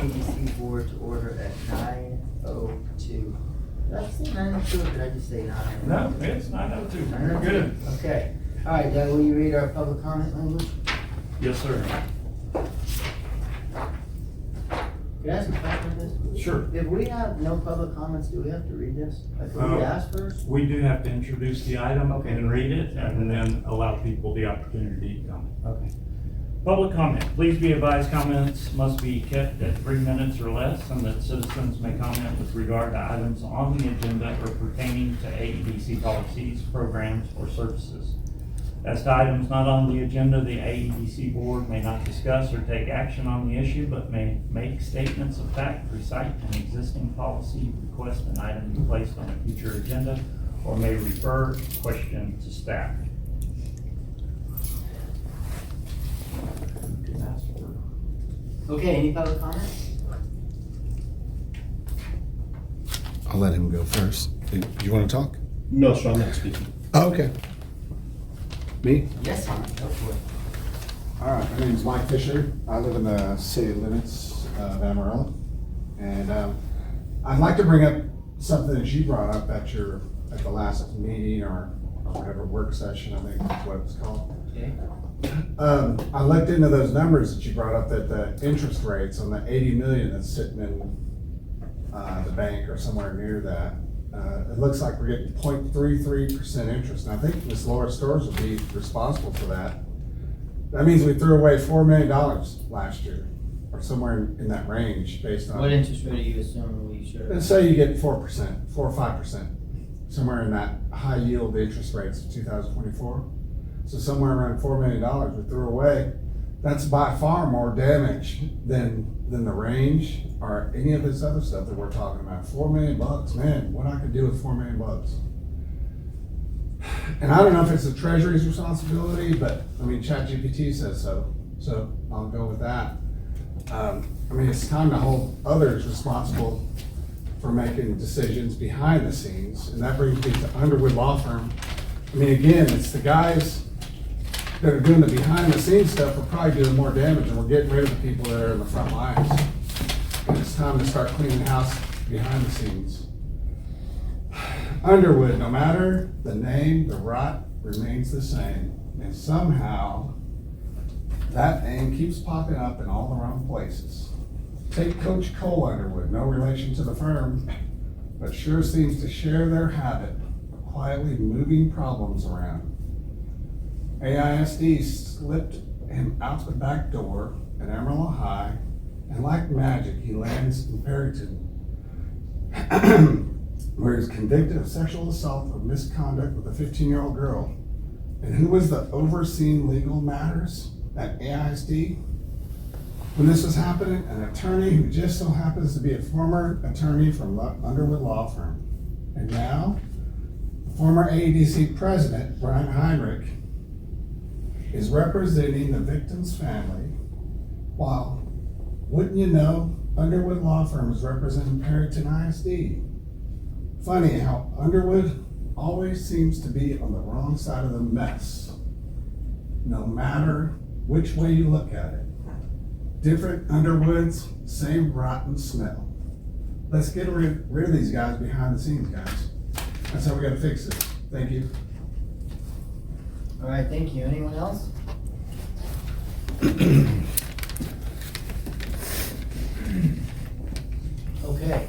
AEDC board to order at 9:02. Did I say 9:02 or did I just say 9? No, it's 9:02. You're 9:02. good. Okay. All right, Doug, will you read our public comment language? Yes, sir. Can I ask a question on this? Sure. If we have no public comments, do we have to read this? Like, will we ask first? We do have to introduce the item Okay. and read it, and then allow people the opportunity to comment. Okay. Public comment. Please be advised comments must be kept at 3 minutes or less, and that citizens may comment with regard to items on the agenda or pertaining to AEDC policies, programs, or services. As to items not on the agenda, the AEDC board may not discuss or take action on the issue, but may make statements of fact, recite an existing policy, request an item be placed on a future agenda, or may refer a question to staff. You can ask for- Okay, any public comments? I'll let him go first. Do you want to talk? No, sir, I'm not speaking. Oh, okay. Me? Yes, Simon, go for it. All right, my name is Mike Fisher. I live in the city limits of Amarillo. And I'd like to bring up something that you brought up at the last meeting or whatever work session, I think is what it was called. Okay. I looked into those numbers that you brought up, that the interest rates on the 80 million that's sitting in the bank or somewhere near that. It looks like we're getting 0.33% interest, and I think Ms. Laura Storrs will be responsible for that. That means we threw away $4 million last year, or somewhere in that range, based on. What interest rate are you assuming we should? Let's say you get 4%, 4 or 5%, somewhere in that high yield interest rates of 2024. So somewhere around $4 million we threw away. That's by far more damage than the range or any of this other stuff that we're talking about. $4 million, man, what I could do with $4 million. And I don't know if it's the Treasury's responsibility, but I mean, ChatGPT says so I'll go with that. I mean, it's time to hold others responsible for making decisions behind the scenes, and that brings me to Underwood Law Firm. I mean, again, it's the guys that are doing the behind the scenes stuff are probably doing more damage, and we're getting rid of the people that are in the front lines. And it's time to start cleaning house behind the scenes. Underwood, no matter the name, the rot remains the same. And somehow that name keeps popping up in all the wrong places. Take Coach Cole Underwood, no relation to the firm, but sure seems to share their habit of quietly moving problems around. AISD slipped him out the back door at Amarillo High, and like magic, he lands in Perryton, where he's convicted of sexual assault or misconduct with a 15-year-old girl. And who was the overseeing legal matters at AISD? When this was happening, an attorney who just so happens to be a former attorney from Underwood Law Firm. And now, the former AEDC president, Brian Heinrich, is representing the victim's family, while, wouldn't you know, Underwood Law Firm is representing Perryton ISD. Funny how Underwood always seems to be on the wrong side of the mess, no matter which way you look at it. Different Underwoods, same rotten smell. Let's get rid of these guys behind the scenes, guys. That's how we gotta fix it. Thank you. All right, thank you. Anyone else? Okay.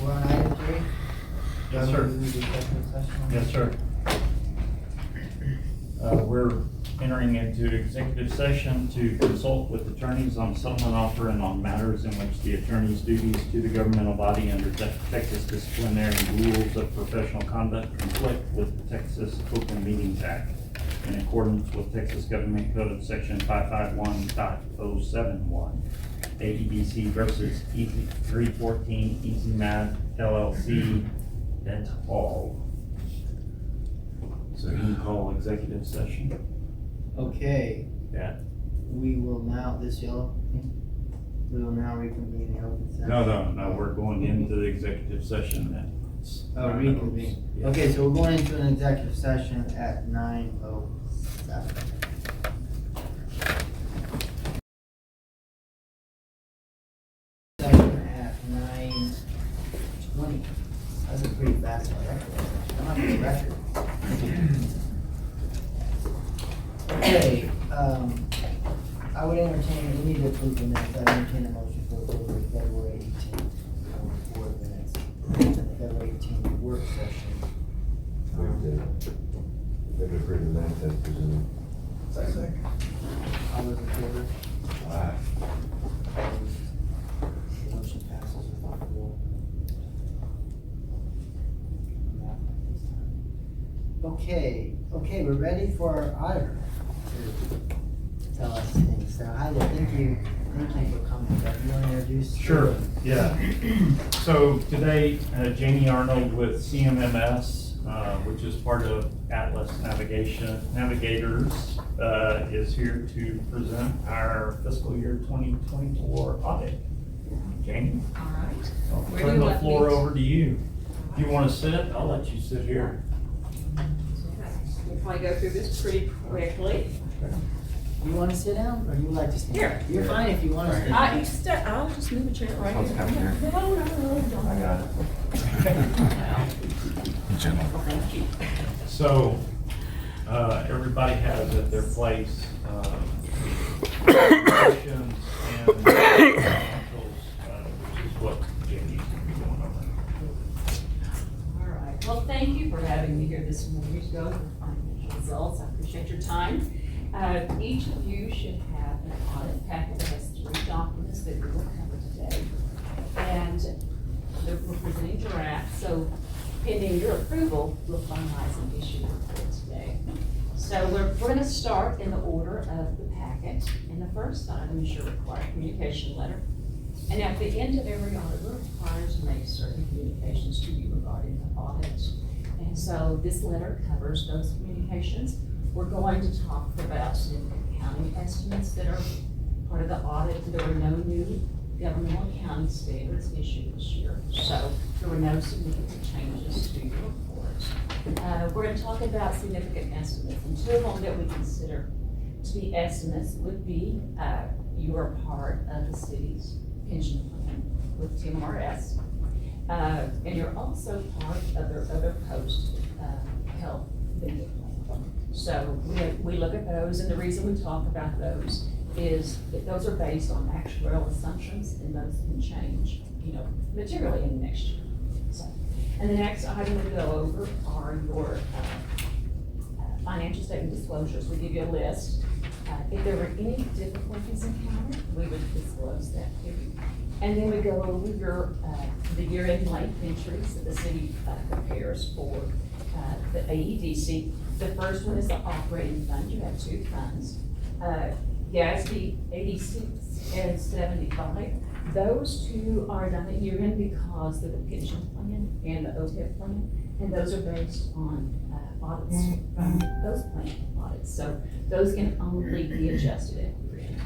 We're on item 3? Yes, sir. Yes, sir. We're entering into executive session to consult with attorneys on settlement offer and on matters in which the attorney's duties to the governmental body under Texas disciplinary rules of professional conduct conflict with the Texas Open Meetings Act in accordance with Texas Government Code Section 551.071, AEDC versus E314 Easy Math LLC et al. So you can call executive session. Okay, Yeah. we will now, this yellow thing, we will now reconvene the open session. No, we're going into the executive session then. Oh, reconvene. Yeah. Okay, so we're going into an executive session at 9:07. 20. That's a pretty fast one. That might be a record. Okay, I would entertain, we need to approve the minutes. I entertain a motion for approval of February 18th for the minutes. The February 18th work session. Maybe approve the minutes as presented. Second. All those in favor? Aye. Opposed? The motion passes without a vote. Okay, we're ready for our auditor to tell us things. So Heidi, thank you for coming. Do you want to introduce? Sure, yeah. So today, Jamie Arnold with CMMS, which is part of Atlas Navigators, is here to present our fiscal year 2024 audit. Jamie? All right. I'll Where do turn you the want me floor to- over to you. If you want to sit, I'll let you sit here. We'll probably go through this pretty quickly. You want to sit down or you would like to stand? Here. You're fine if you want to stand. I'll just move a chair right Let's here. come here. No, don't. I got it. Well, thank you. So, everybody has at their place, questions and financials, which is what Jamie's gonna be going over. All right. Well, thank you for having me here this morning to go over financial results. I appreciate your time. Each of you should have an audit packet that has 3 documents that we will cover today. And we're presenting draft, so pending your approval, we'll finalize and issue the report today. So we're going to start in the order of the packet. And the first item is your required communication letter. And at the end of every audit, we're required to make certain communications to you regarding the audit. And so this letter covers those communications. We're going to talk about significant accounting estimates that are part of the audit. There were no new governmental accounting standards issued this year, so there were no significant changes to your report. We're going to talk about significant estimates, and 2 of them that we consider to be estimates would be you are part of the city's pension plan with TMRS, and you're also part of their other post health benefit plan. So we look at those, and the reason we talk about those is that those are based on actuarial assumptions, and those can change, materially in the next year. So, and the next item we go over are your financial statement disclosures. We give you a list. If there were any difficulties encountered, we would disclose that to you. And then we go over your the year-end late entries that the city prepares for the AEDC. The first one is the operating fund. You have 2 funds. GASB 86 and 75. Those 2 are done at year-end because of the pension plan and the OPEB plan, and those are based on audits from those plan audits. So those can only be adjusted at year-end.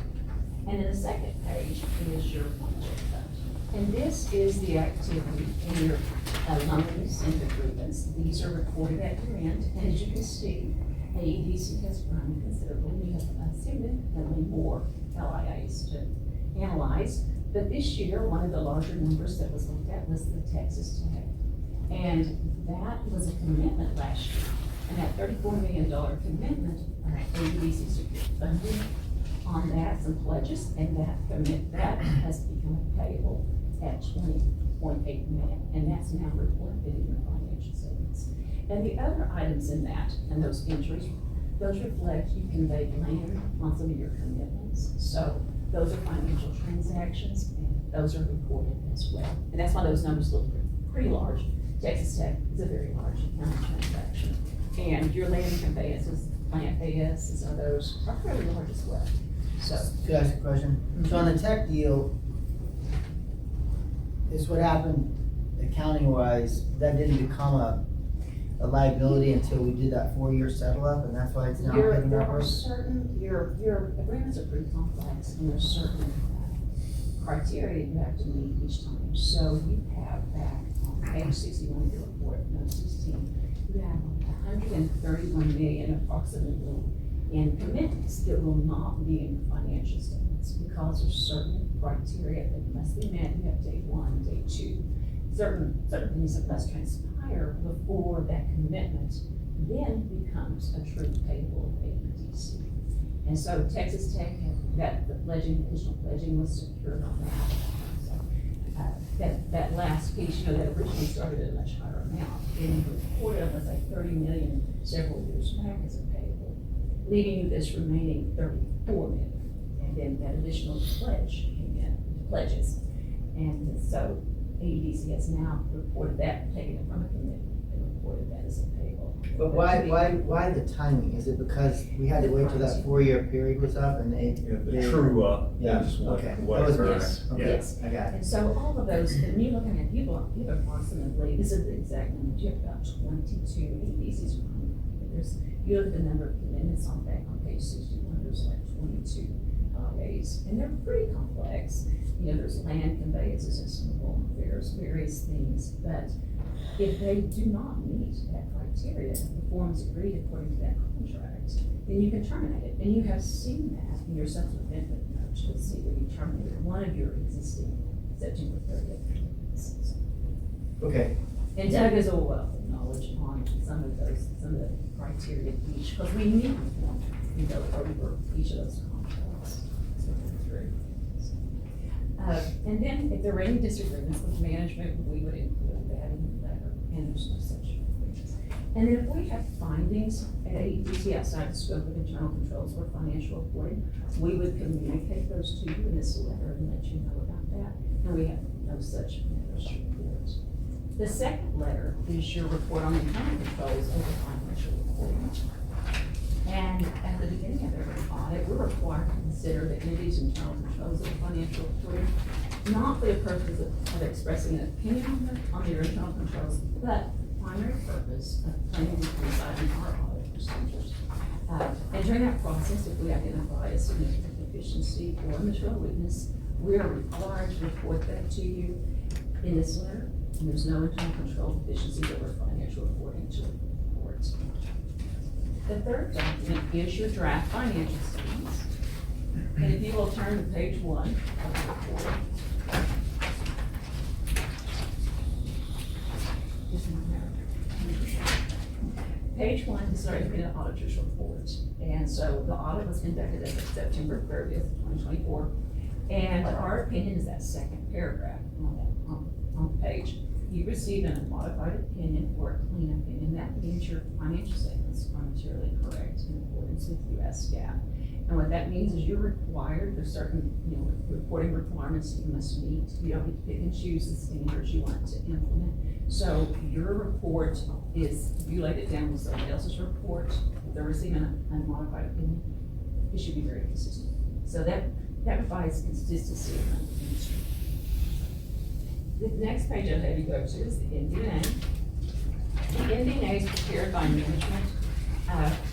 And then the second page is your budget fund. And this is the activity in your loans and agreements. These are recorded at your end, and as you can see, AEDC has grown considerably. We have significantly more LIAs to analyze. But this year, one of the larger numbers that was looked at was the Texas Tech. And that was a commitment last year. And that $34 million commitment, AEDC secured funding on that, some pledges, and that has become payable at $20.8 million, and that's now reported in your financial statements. And the other items in that, and those entries, those reflect you conveyed land on some of your commitments. So those are financial transactions, and those are reported as well. And that's why those numbers look pretty large. Texas Tech is a very large accounting transaction. And your land conveyances, plant AS, and those are fairly large as well. So, Could I ask a question? So on the tech deal, is what happened accounting wise, that didn't become a liability until we did that 4-year settle up, and that's why it's now there hitting our are books? certain, your agreements are pretty complex, and there's certain criteria you have to meet each time. So you have back on page 61 of your report, note 16, you have 131 million approximately in commitments that will not be in your financial statements because there's certain criteria that must be met. You have day 1, day 2, certain things that must transpire before that commitment then becomes a true payable AEDC. And so Texas Tech had the additional pledging was secured on that. So, that last piece, that originally started at a much higher amount, and reported up as like 30 million several years back as a payable, leaving you this remaining 34 million. And then that additional pledge came in, pledges. And so AEDC has now reported that, taken it from a commitment, and reported that as a payable. But why the timing? Is it because we had to wait till that 4-year period was up and they? The true up Yeah, is okay. what That was occurred. yes. Okay, Yes. I got it. And so all of those, when you're looking at people approximately, this is the exact number, you have about 22 AEDCs running. You look at the number of commitments on page 61, there's like 22 LAs, and they're pretty complex. There's land conveyances and some home affairs, various things, but if they do not meet that criteria, the forms agreed according to that contract, then you can terminate it. And you have seen that in your subsequent benefit note. You'll see where you terminated one of your existing September 30th commitments. Okay, And Doug has a wealth of knowledge on some of the criteria of each, because we meet with them and go over each of those contracts. So we're through. And then if there were any disagreements with management, we would include that in the letter, and there's no such agreements. And then if we have findings at AEDC outside the scope of internal controls or financial reporting, we would communicate those to you in this letter and let you know about that. And we have no such matters to report. The second letter is your report on internal controls over financial reporting. And at the beginning of every audit, we're required to consider the entity's internal controls of financial reporting, not for the purpose of expressing an opinion on your internal controls, but the primary purpose of planning and deciding our audit procedures. And during that process, if we identify a significant deficiency or material weakness, we are required to report that to you in this letter. And there's no internal control deficiencies over financial reporting to report. The third document is your draft financial statements. And if you will turn to page 1 of the report. Page 1 is our independent auditor's report. And so the audit was conducted as of September 30th, 2024. And our opinion is that second paragraph on the page. You received a modified opinion or a clean opinion. That means your financial statements are materially correct in accordance with US GAAP. And what that means is you're required, there's certain reporting requirements you must meet. You don't get to pick and choose the standards you want to implement. So your report is, if you laid it down with somebody else's report, if they're receiving a modified opinion, it should be very consistent. So that provides consistency among the industry. The next page I'll have you go to is the NDA. The NDA is prepared by management.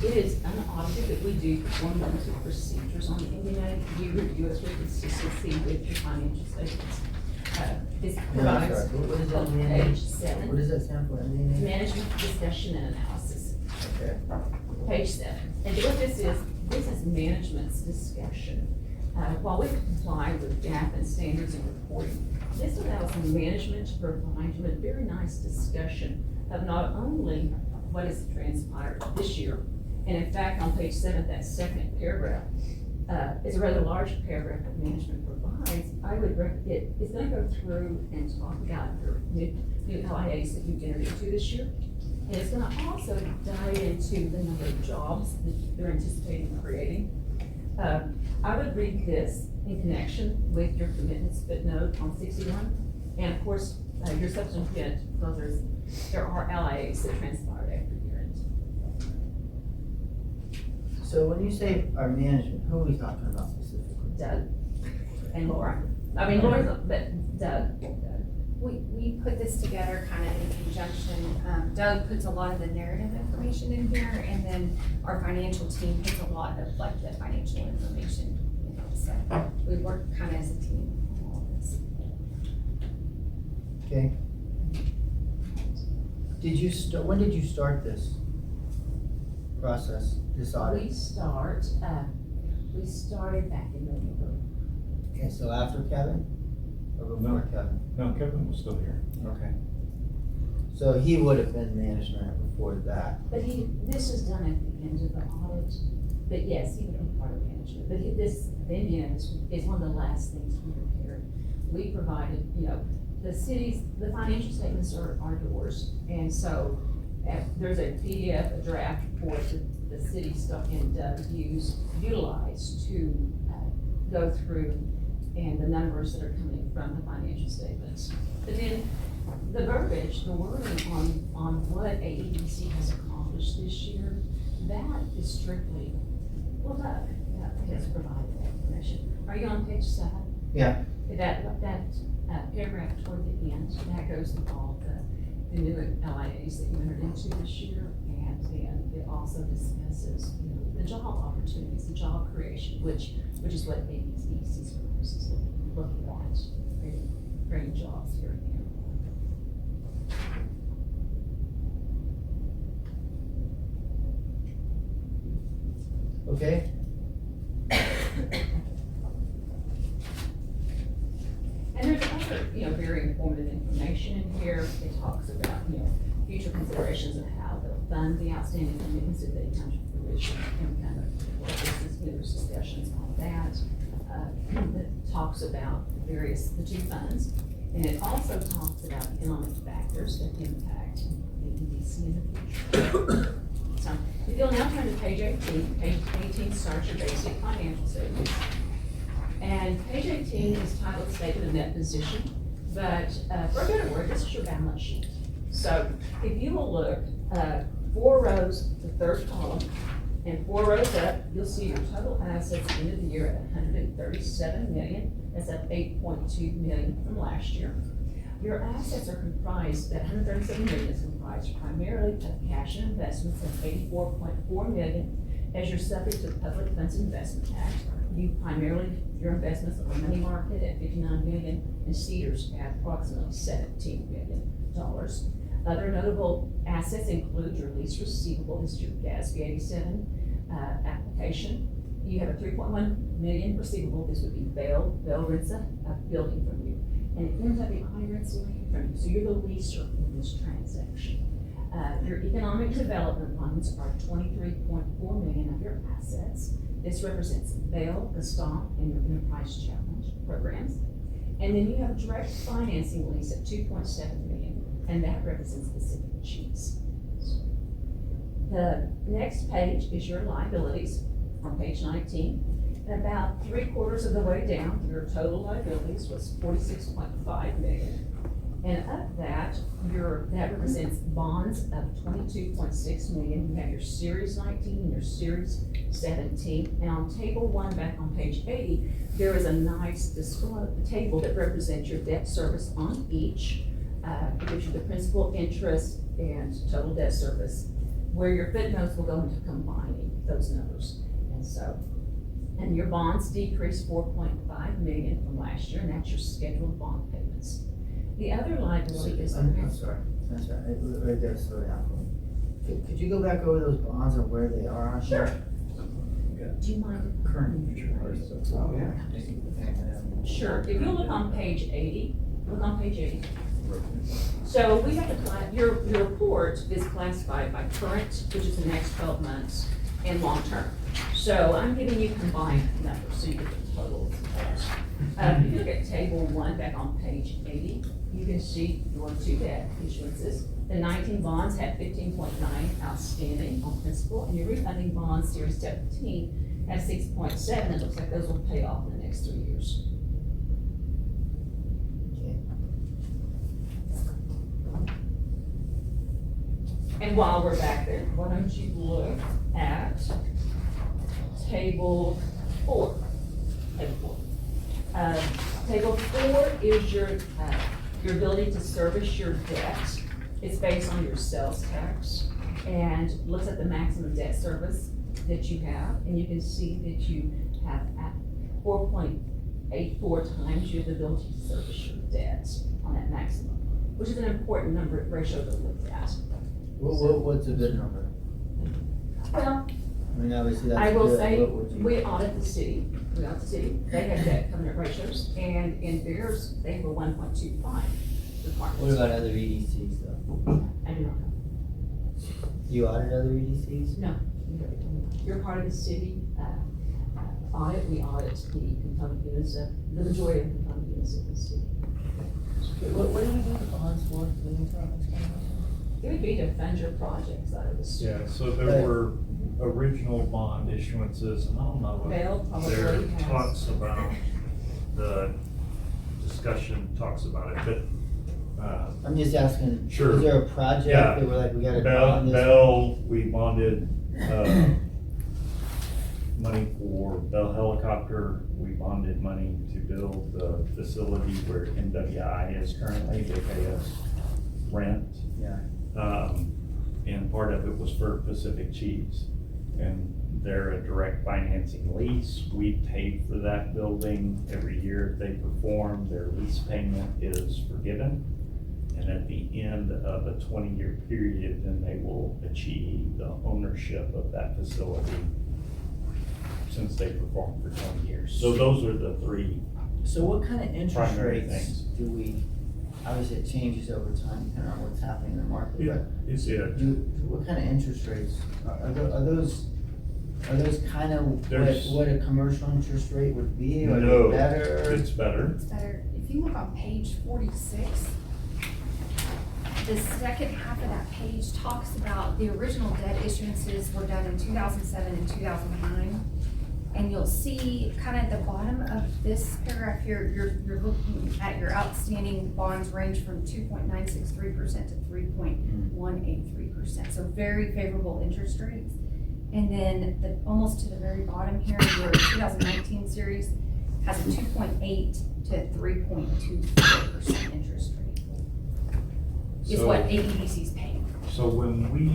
It is unaudited, but we do perform limited procedures on the NDA. You review it for consistency with your financial statements. This provides What is that? page 7. What does that stand for? NDA? Management discussion and analysis. Okay. Page 7. And what this is management's discussion. While we comply with GAAP and standards and reporting, this allows management to provide you a very nice discussion of not only what has transpired this year, and in fact, on page 7, that second paragraph is a rather large paragraph that management provides. I would recommend it's going to go through and talk about your new LIAs that you've entered into this year. And it's going to also dive into the number of jobs that they're anticipating creating. I would read this in connection with your commitments footnote on 61. And of course, your subsequent, because there are LIAs that transpired after year end. So when you say our management, who are we talking about specifically? Doug and Laura. I mean, Laura's, but Doug. We put this together kind of in conjunction. Doug puts a lot of the narrative information in here, and then our financial team puts a lot of like the financial information in it. So we work kind of as a team on all of this. Okay. When did you start this process, this audit? We started back in November. Okay, so after Kevin? Or before Kevin? No, Kevin was still here. Okay. So he would have been management before that. But this is done at the end of the audit, but yes, he would be part of management. But this venue is one of the last things we prepared. We provided, the financial statements are yours. And so there's a PDF, a draft report that the city stuff and utilize to go through and the numbers that are coming from the financial statements. But then the verbiage, the wording on what AEDC has accomplished this year, that is strictly, Doug has provided that information. Are you on page 7? Yeah. That paragraph toward the end, that goes with all the new LIAs that you entered into this year, and then it also discusses, the job opportunities, the job creation, which is what AEDC's purpose is looking at, creating jobs here and there. Okay. And there's other, very informative information in here. It talks about, future considerations of how they'll fund the outstanding commitments if they come to fruition, and kind of what there's discussions on that. It talks about the 2 funds, and it also talks about economic factors that impact the EDC in the future. So if you'll now turn to page 18, page 18 starts your basic financial statements. And page 18 is titled Statement of Net Position, but for a better word, this is your balance sheet. So if you will look 4 rows, the third column, and 4 rows up, you'll see your total assets at the end of the year at $137 million. That's up $8.2 million from last year. Your assets are comprised, that $137 million is comprised primarily of cash and investments of $84.4 million. As you're subject to the Public Funds Investment Act, your investments are money market at $59 million and Cedars at approximately $17 million. Other notable assets include your lease receivable, this is your GASB 87 application. You have a $3.1 million receivable. This would be Bell rents a building from you. And NWI rents land from you, so you're the leaser in this transaction. Your economic development funds are $23.4 million of your assets. This represents Bell, the stock, and your enterprise challenge programs. And then you have a direct financing lease at $2.7 million, and that represents Pacific Cheese. The next page is your liabilities on page 19. And about 3/4 of the way down, your total liabilities was $46.5 million. And of that, that represents bonds of $22.6 million. You have your Series 19 and your Series 17. And on table 1, back on page 80, there is a nice table that represents your debt service on each. It gives you the principal, interest, and total debt service, where your footnotes will go into combining those numbers. And your bonds decreased $4.5 million from last year, and that's your scheduled bond payments. The other liability is. I'm sorry. Right there, slow down for me. Could you go back over those bonds and where they are on? Sure. Do you mind? Current and future. Oh, yeah. Sure. If you look on page 80, So we have to, your report is classified by current, which is the next 12 months, and long-term. So I'm giving you combined numbers, so you get the totals. If you look at table 1 back on page 80, you can see your 2 debt issuances. The 19 bonds have 15.9 outstanding on principal, and your refunding bonds, Series 17, has 6.7. It looks like those will pay off in the next 3 years. And while we're back there, why don't you look at table 4. Table 4 is your ability to service your debt. It's based on your sales tax and looks at the maximum debt service that you have. And you can see that you have at 4.84 times you have the ability to service your debt on that maximum, which is an important number ratio to look at. What's a good number? Well, I mean, obviously that's I will good. say, What would you- we audit the city, we are the city, they have debt covenant ratios, and in theirs, they have a 1.25 requirement. What about other EDCs though? I do not know. You audit other EDCs? No, you're part of the city audit, we audit the component units, the majority of the component units of the city. What do we do with bonds for? Can you tell us? It would be to fund your projects out of the city. Yeah, so there were original bond issuances, and I don't know Vail what probably there has. talks about, the discussion talks about it, but, I'm just asking, Sure. is there a project Yeah. that we're like, we gotta Bell, bond this? Bell, we bonded, money for Bell Helicopter, we bonded money to build the facility where MWI is currently, they pay us rent. Yeah. And part of it was for Pacific Cheese. And they're a direct financing lease, we paid for that building every year they perform, their lease payment is forgiven. And at the end of a 20-year period, then they will achieve the ownership of that facility since they performed for 20 years. So those are the three. So what kind of interest Primary rates things. do we, obviously it changes over time, depending on what's happening in the market, but Is it? what kind of interest rates, are those kind of There's- what a commercial interest rate would be, or No, better? it's better. It's better, if you look on page 46, the second half of that page talks about the original debt issuances were done in 2007 and 2009. And you'll see kind of the bottom of this paragraph here, you're looking at your outstanding bonds range from 2.963% to 3.183%. So very favorable interest rates. And then almost to the very bottom here, your 2019 series has a 2.8 to 3.24% interest rate. Is So- what AEDC is paying. So when we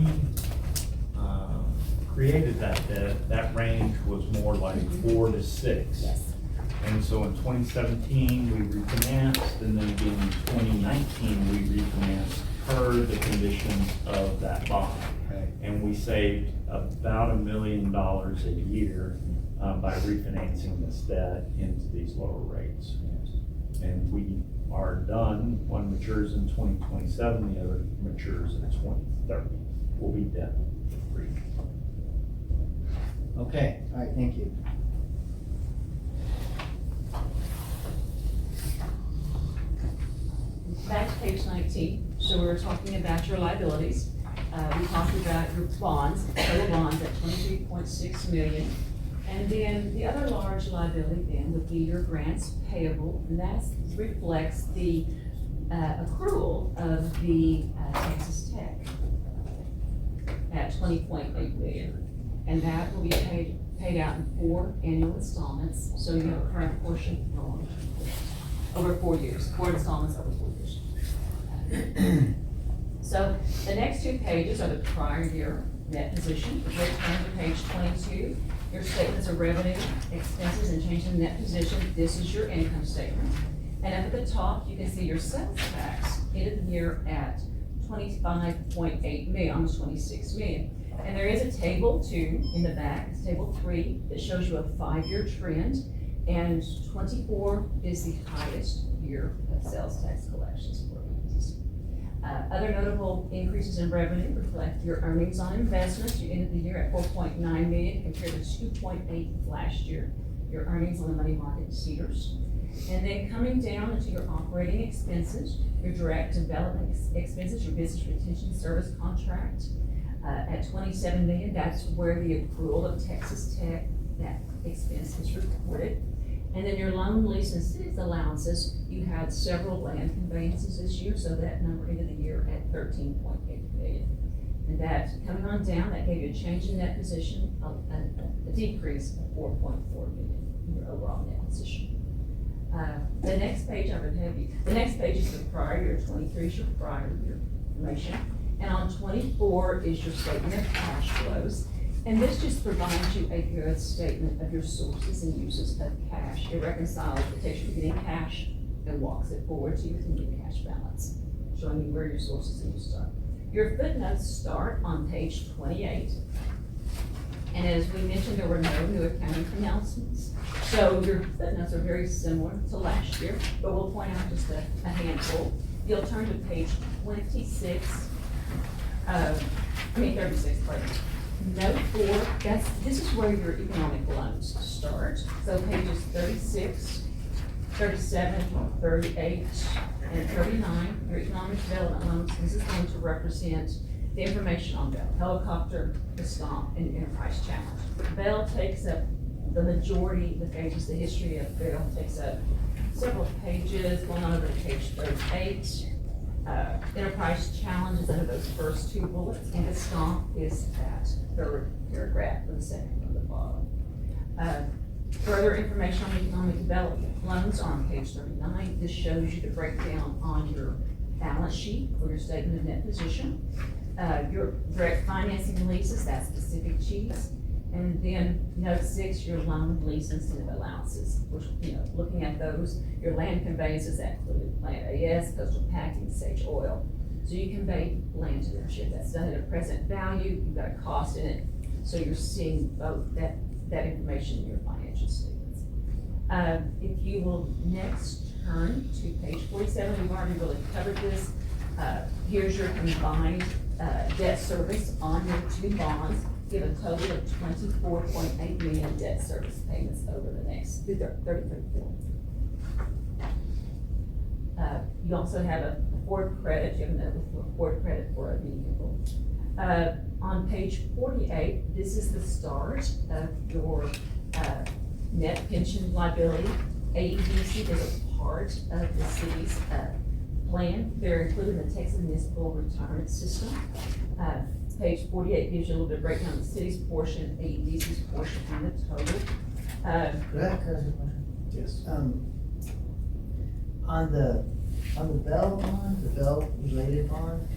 created that debt, that range was more like 4 to 6. Yes. And so in 2017, we refinanced, and then again in 2019, we refinanced per the conditions of that bond. Right. And we saved about $1 million a year by refinancing this debt into these lower rates. And we are done, one matures in 2027, the other matures in 2030. We'll be debt free. Okay, all right, thank you. Back to page 19, so we were talking about your liabilities. We talked about your bonds, total bonds at 23.6 million. And then the other large liability then would be your grants payable, and that reflects the accrual of the Texas Tech at 20.8 million. And that will be paid out in 4 annual installments, so you have a current portion over 4 years, 4 installments over 4 years. So the next 2 pages are the prior year net position. If we turn to page 22, your statements of revenue, expenses, and change in net position. This is your income statement. And up at the top, you can see your sales tax ended the year at 25.8 million, almost 26 million. And there is a table 2 in the back, it's table 3, that shows you a 5-year trend. And 24 is the highest year of sales tax collections for EDC. Other notable increases in revenue reflect your earnings on investments. You ended the year at 4.9 million compared to 2.8 last year. Your earnings on the money market cedars. And then coming down into your operating expenses, your direct development expenses, your business retention service contract at 27 million. That's where the accrual of Texas Tech, that expense is reported. And then your loan, lease, and cities allowances, you had several land conveyances this year, so that number ended the year at 13.8 million. And that, coming on down, that gave you a change in net position, a decrease of 4.4 million in your overall net position. The next page I would have you, the next page is the prior year, 23 is your prior year information. And on 24 is your statement of cash flows. And this just provides you a good statement of your sources and uses of cash. It reconciles, it takes you beginning cash and walks it forward to your ending cash balance, showing you where your sources and uses are. Your footnotes start on page 28. And as we mentioned, there were no new accounting pronouncements. So your footnotes are very similar to last year, but we'll point out just a handful. You'll turn to page 26, 36, pardon. Note 4, this is where your economic loans start. So pages 36, 37, 38, and 39, your economic development loans. This is going to represent the information on Bell, helicopter, the stomp, and enterprise challenge. Bell takes up the majority of the pages. The history of Bell takes up several pages, going on over to page 38. Enterprise challenge is under those first 2 bullets, and the stomp is that third paragraph, or the second from the bottom. Further information on economic development loans are on page 39. This shows you the breakdown on your balance sheet for your statement of net position. Your direct financing leases, that's Pacific Cheese. And then note 6, your loan, lease, incentive allowances, which, looking at those, your land conveyances, that included Plant AS, Coastal Packing, Sage Oil. So you convey land to their ship, that's done at a present value, you've got a cost in it, so you're seeing both that information in your financial statements. If you will next turn to page 47, we've already really covered this. Here's your combined debt service on your 2 bonds. Give a total of $24.8 million debt service payments over the next 33 quarters. You also have a Ford credit. You have a note with Ford credit for a vehicle. On page 48, this is the start of your net pension liability. AEDC is a part of the city's plan. They're included in the Texas Municipal Retirement System. Page 48 gives you a little bit of breakdown of the city's portion, AEDC's portion, and the total. Could I ask a question? Yes. On the Bell bond, the Bell related bond,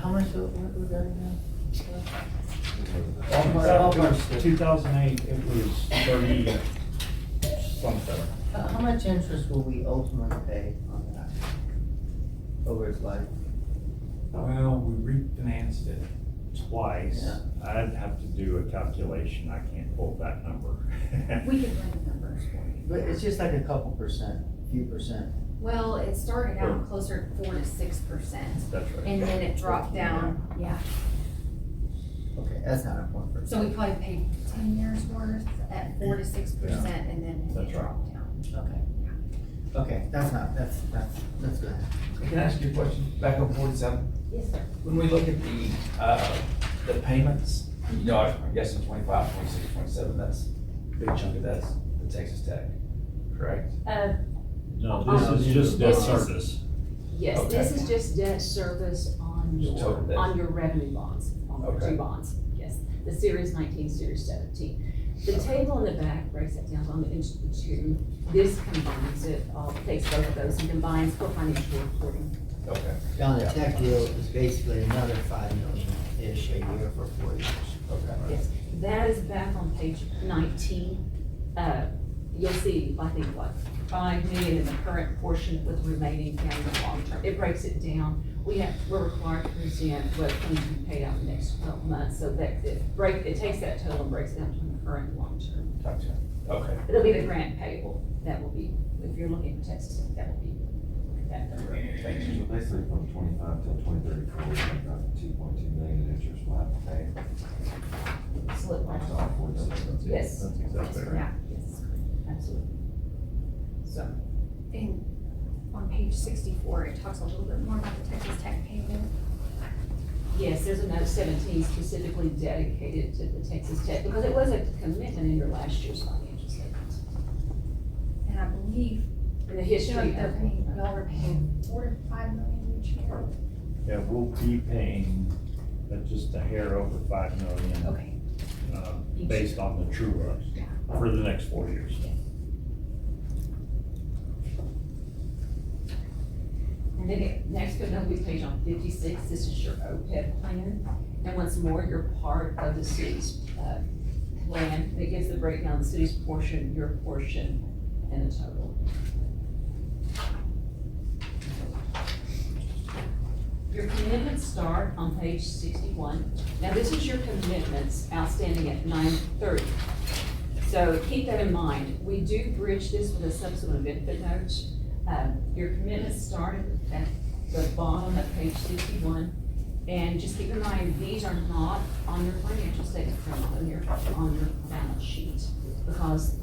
how much was that again? In 2008, it was 30 something. How much interest will we ultimately pay on that over its life? Well, we refinanced it twice. Yeah. I'd have to do a calculation. I can't pull that number. We could run the numbers for you. But it's just like a couple percent, few percent. Well, it started out closer to 4 to 6%, That's right. and then it dropped down, yeah. Okay, that's not important for. So we probably paid 10 years worth at 4 to 6%, and then That's it right. dropped down. Okay. Okay, that's good. Can I ask you a question? Back on 47? Yes, sir. When we look at the payments, I guess in 25, 26, 27, that's a big chunk of that's the Texas Tech, correct? No, this is just debt service. Yes, this is just debt service on Just total debt. on your revenue bonds, on your Okay. 2 bonds, yes. The Series 19, Series 17. The table in the back breaks it down on the 2. This combines it, takes both of those and combines for financial reporting. Okay. Down the tech deal is basically another $5 million-ish a year for 4 years. Okay. Yes, that is back on page 19. You'll see, I think, like $5 million in the current portion with remaining down in the long term. It breaks it down. We're required to present what's going to be paid out in the next 12 months, so that it takes that total and breaks it down between the current and long term. Gotcha. Okay. It'll be the grant payable. That will be, if you're looking for Texas, that will be that number. Thank you. So basically from 25 till 2034, we've got 2.2 million in interest we'll have to pay. Slip right That's off. all 47. Yes. That's exactly right. Yeah, yes, absolutely. So, And on page 64, it talks a little bit more about the Texas Tech payment. yes, there's a note 17 specifically dedicated to the Texas Tech, because it was a commitment in your last year's financial statement. And I believe, In the history they're of. paying, y'all are paying 4 to 5 million each year. Yeah, we'll be paying just a hair over 5 million. Okay. Based on the true ups for the next 4 years. And then next, go down to page on 56, this is your OPEB plan. And once more, you're part of the city's plan. It gives the breakdown of the city's portion, your portion, and the total. Your commitments commitments start on page 61. Now, this is your commitments outstanding at 9/30. So keep that in mind. We do bridge this with a subsequent benefit note. Your commitments start at the bottom of page 61. And just keep in mind, these are not on your financial statement, they're not on your balance sheet, because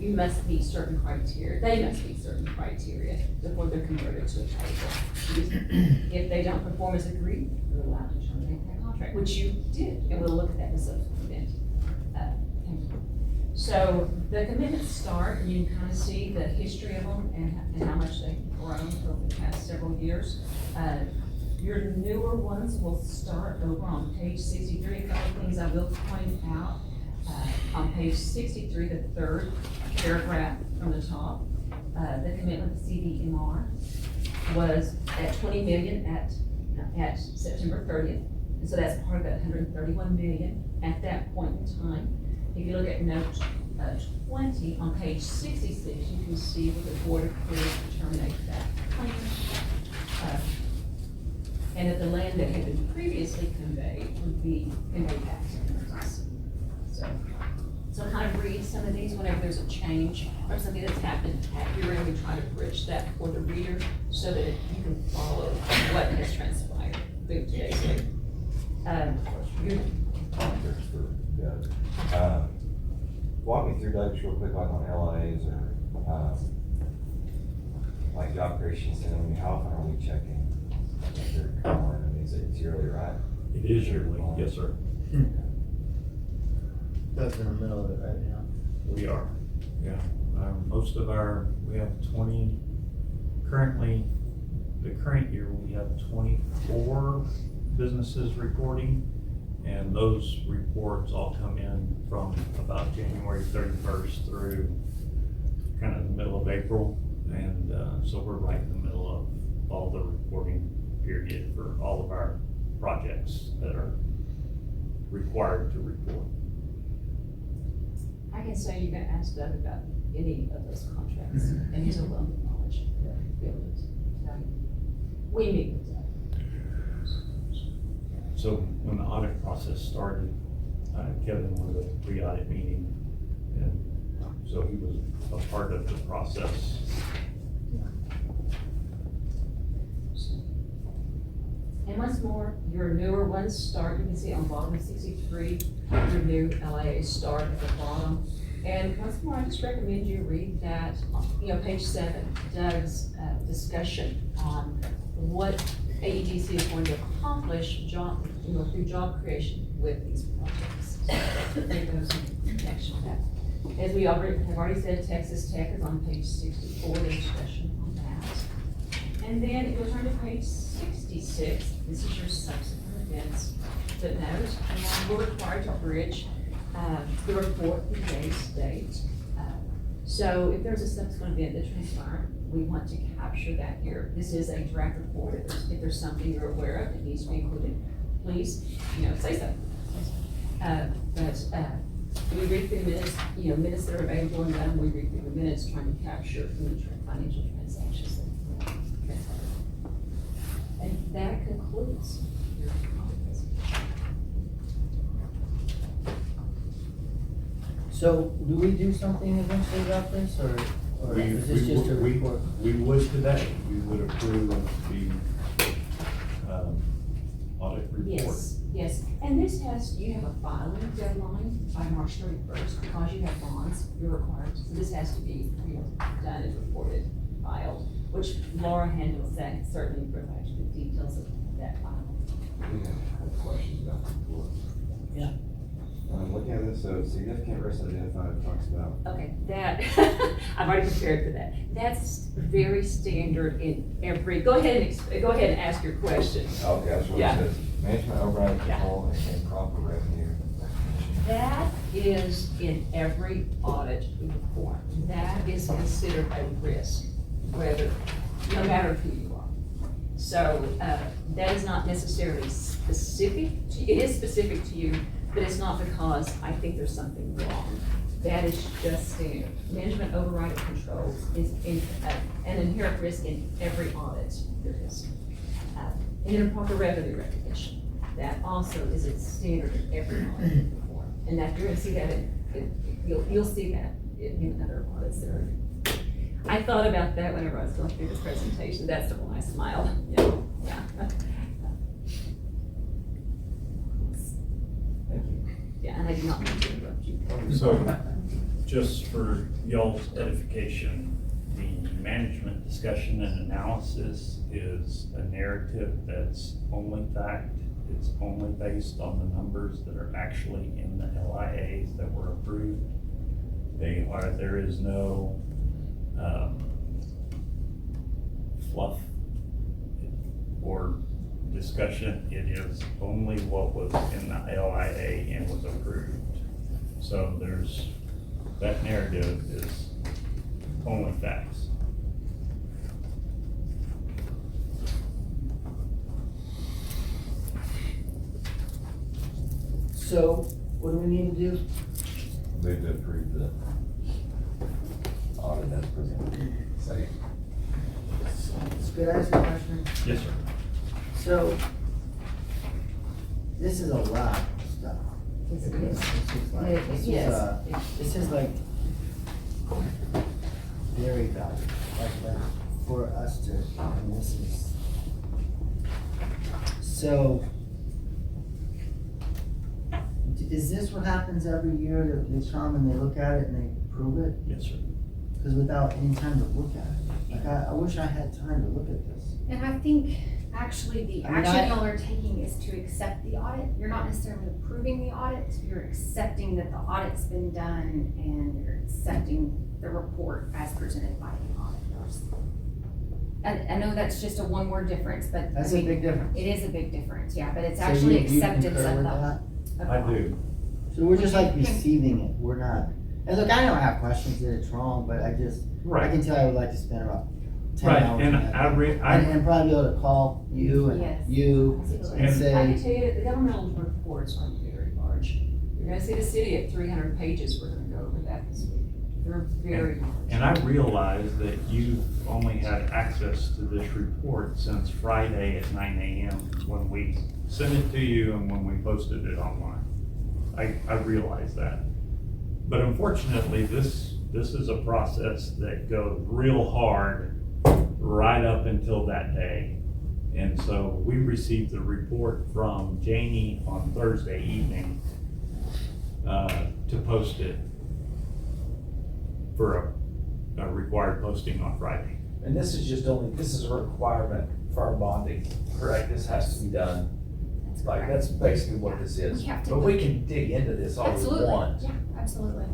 you must meet certain criteria, they must meet certain criteria before they're converted to a payable. If they don't perform as agreed, you're allowed to terminate that contract, which you did, and we'll look at that in a subsequent event. So the commitments start, and you can kind of see the history of them and how much they've grown over the past several years. Your newer ones will start over on page 63. A couple of things I will point out. On page 63, the third paragraph from the top, the commitment to CDMR was at 20 million at September 30th. And so that's part of that 131 million at that point in time. If you look at note 20 on page 66, you can see where the board approved to terminate that claim. And that the land that had been previously conveyed would be conveyed back to the So kind of read some of these whenever there's a change or something that's happened at your end. We try to bridge that for the reader so that you can follow what has transpired through today's date. There's for Doug. Walk me through, Doug, just real quick, like on LIAs or, like job creation center, I mean, how often are we checking? Like they're calling, I mean, it's yearly, right? It is yearly, yes, sir. That's in the middle of it right now. We are, yeah. Most of we have 20, currently, the current year, we have 24 businesses reporting. And those reports all come in from about January 31st through kind of the middle of April. And so we're right in the middle of all the reporting period for all of our projects that are required to report. I can say you can ask Doug about any of those contracts, and he's a wealth of knowledge. We meet with Doug. So when the audit process started, Kevin was at the pre-audit meeting, and so he was a part of the process. And once more, your newer ones start, you can see on bottom of 63, your new LIAs start at the bottom. And once more, I just recommend you read that, page 7, Doug's discussion on what AEDC is going to accomplish through job creation with these projects. So there goes in connection with that. As we have already said, Texas Tech is on page 64, there's discussion on that. And then if you turn to page 66, this is your subsequent events footnote, and we're required to bridge the report with today's date. So if there's a subsequent event that transpired, we want to capture that here. This is a draft report. If there's something you're aware of that needs to be included, please, say so. But we read through the minutes, minutes that are available in them, we read through the minutes trying to capture any financial transactions that transpired. And that concludes your audit presentation. So, do we do something eventually about this, or is this just a report? We would today, we would approve the audit report. Yes, and this you have a filing deadline by March 31st, because you have bonds, you're required, so this has to be, done as reported, filed, which Laura handles that, and certainly provides you the details of that file. Yeah, I have questions about the report. Yeah. Looking at this, so significant risk identified talks about. Okay, that, I've already prepared for that. That's very standard in every, go ahead and ask your question. Okay, that's what it Yeah. says. Management override Yeah. control and proper revenue. That is in every audit report. That is considered a risk, no matter who you are. So, that is not necessarily specific to you. It is specific to you, but it's not because I think there's something wrong. That is just standard. Management override of controls is an inherent risk in every audit there is. And then proper revenue recognition. That also is a standard in every audit report. And that you're gonna see that, you'll see that in other audits that are. I thought about that whenever I was going through the presentation. That's the one I smiled, yeah. Thank you. Yeah, and I do not mean to interrupt you. So, just for y'all's edification, the management discussion and analysis is a narrative that's only fact. It's only based on the numbers that are actually in the LIAs that were approved. There is no fluff or discussion. It is only what was in the LIA and was approved. So that narrative is only facts. So, what do we need to do? Move to approve the audit as presented. Second. Could I ask a question? Yes, sir. So, this is a lot of stuff. Yes, it This is. is like, this is like very valuable, like for us to, and this is. So, is this what happens every year, that they come and they look at it and they approve it? Yes, sir. Because without any time to look at it, like I wish I had time to look at this. And I think actually the I mean, action y'all are taking is to accept the audit. You're not necessarily approving the audit, you're accepting that the audit's been done and you're accepting the report as presented by the auditors. And I know that's just a one-word difference, but I That's a mean, big difference. it is a big difference, yeah, but it's So actually you acceptance concur of with the. that? of I the audit. do. So we're just like Can- receiving it, we're not, and look, I don't have questions that it's wrong, but I can tell I would like to spend about 10 Right, hours. and on that. I And probably be able to call you Yes. and you Absolutely. and I can say, tell you that the governmental reports are very large. You're gonna see the city at 300 pages, we're gonna go over that this week. They're very large. And I realize that you've only had access to this report since Friday at 9 a.m. when we sent it to you and when we posted it online. I realize that. But unfortunately, this is a process that goes real hard right up until that day. And so we received the report from Janie on Thursday evening to post it for a required posting on Friday. And this is a requirement for our bonding, correct? This has to be done. That's basically what this is. We have to But we can dig into this all we Absolutely, want. yeah, absolutely.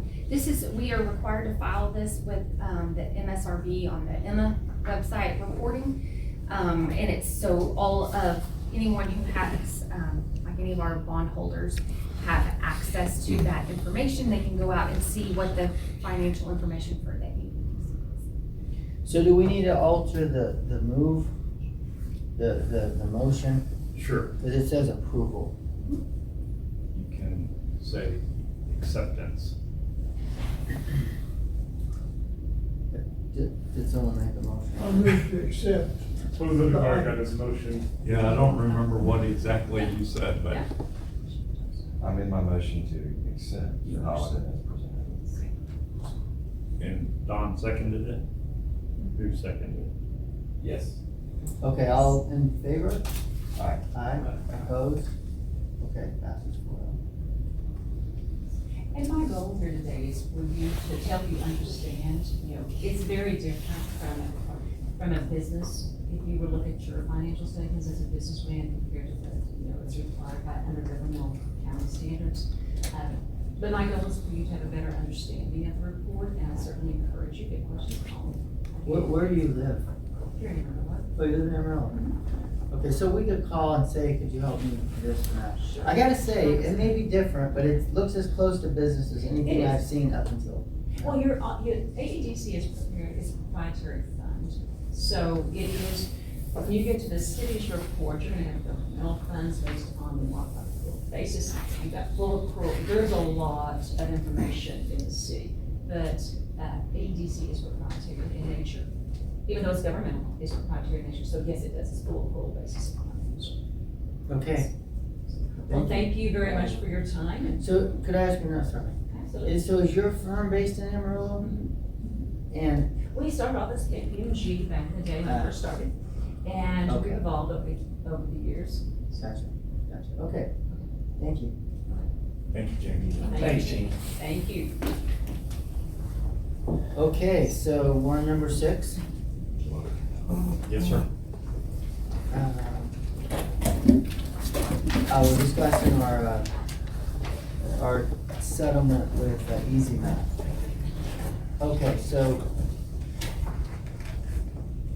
We are required to file this with, the MSRB on the Emma website reporting. And it's so all of, anyone who has, like any of our bondholders have access to that information. They can go out and see what the financial information for the AEDC is. so do we need to alter the move, the motion? Sure. Because it says approval. You can say acceptance. Did someone make the motion? I'll move to accept. What was it, I got his motion? Yeah, I don't remember what exactly you said, but Yeah. I'm in my motion to accept the audit as presented. and Don seconded it? Who seconded it? Yes. Okay, all in favor? Aye. Aye, opposed? Okay, passes 4-0. And my goal here today is for you to help you understand, it's very different from a business. If you were to look at your financial statements as a businessman compared to the, it's required by under governmental accounting standards. But my goal is for you to have a better understanding of the report, and I certainly encourage you to get questions on it. Where do you live? Here in Amarillo. Oh, you live in Amarillo? Okay, so we could call and say, could you help me with this and that? I gotta say, it may be different, but it looks as close to business as anything It is. I've seen up until. Well, your AEDC is a proprietary fund, so it is, when you get to the city's report, you're gonna have governmental funds based on the market basis. You've got full accrual, there's a lot of information in the city, but AEDC is proprietary in nature. Even though it's governmental, it's proprietary in nature, so yes, it does, it's full accrual basis upon it. Okay. Well, thank you very much for your time and. So could I ask you another something? Absolutely. Is your firm based in Amarillo? And, We started off as KPMG back in the day when I first started, and Okay. we evolved over the years. gotcha, okay, thank you. Thank you, Jamie. Thanks, Gene. Thank you. Okay, so warrant number 6. Yes, sir. We're discussing our settlement with Easy Math. Okay, so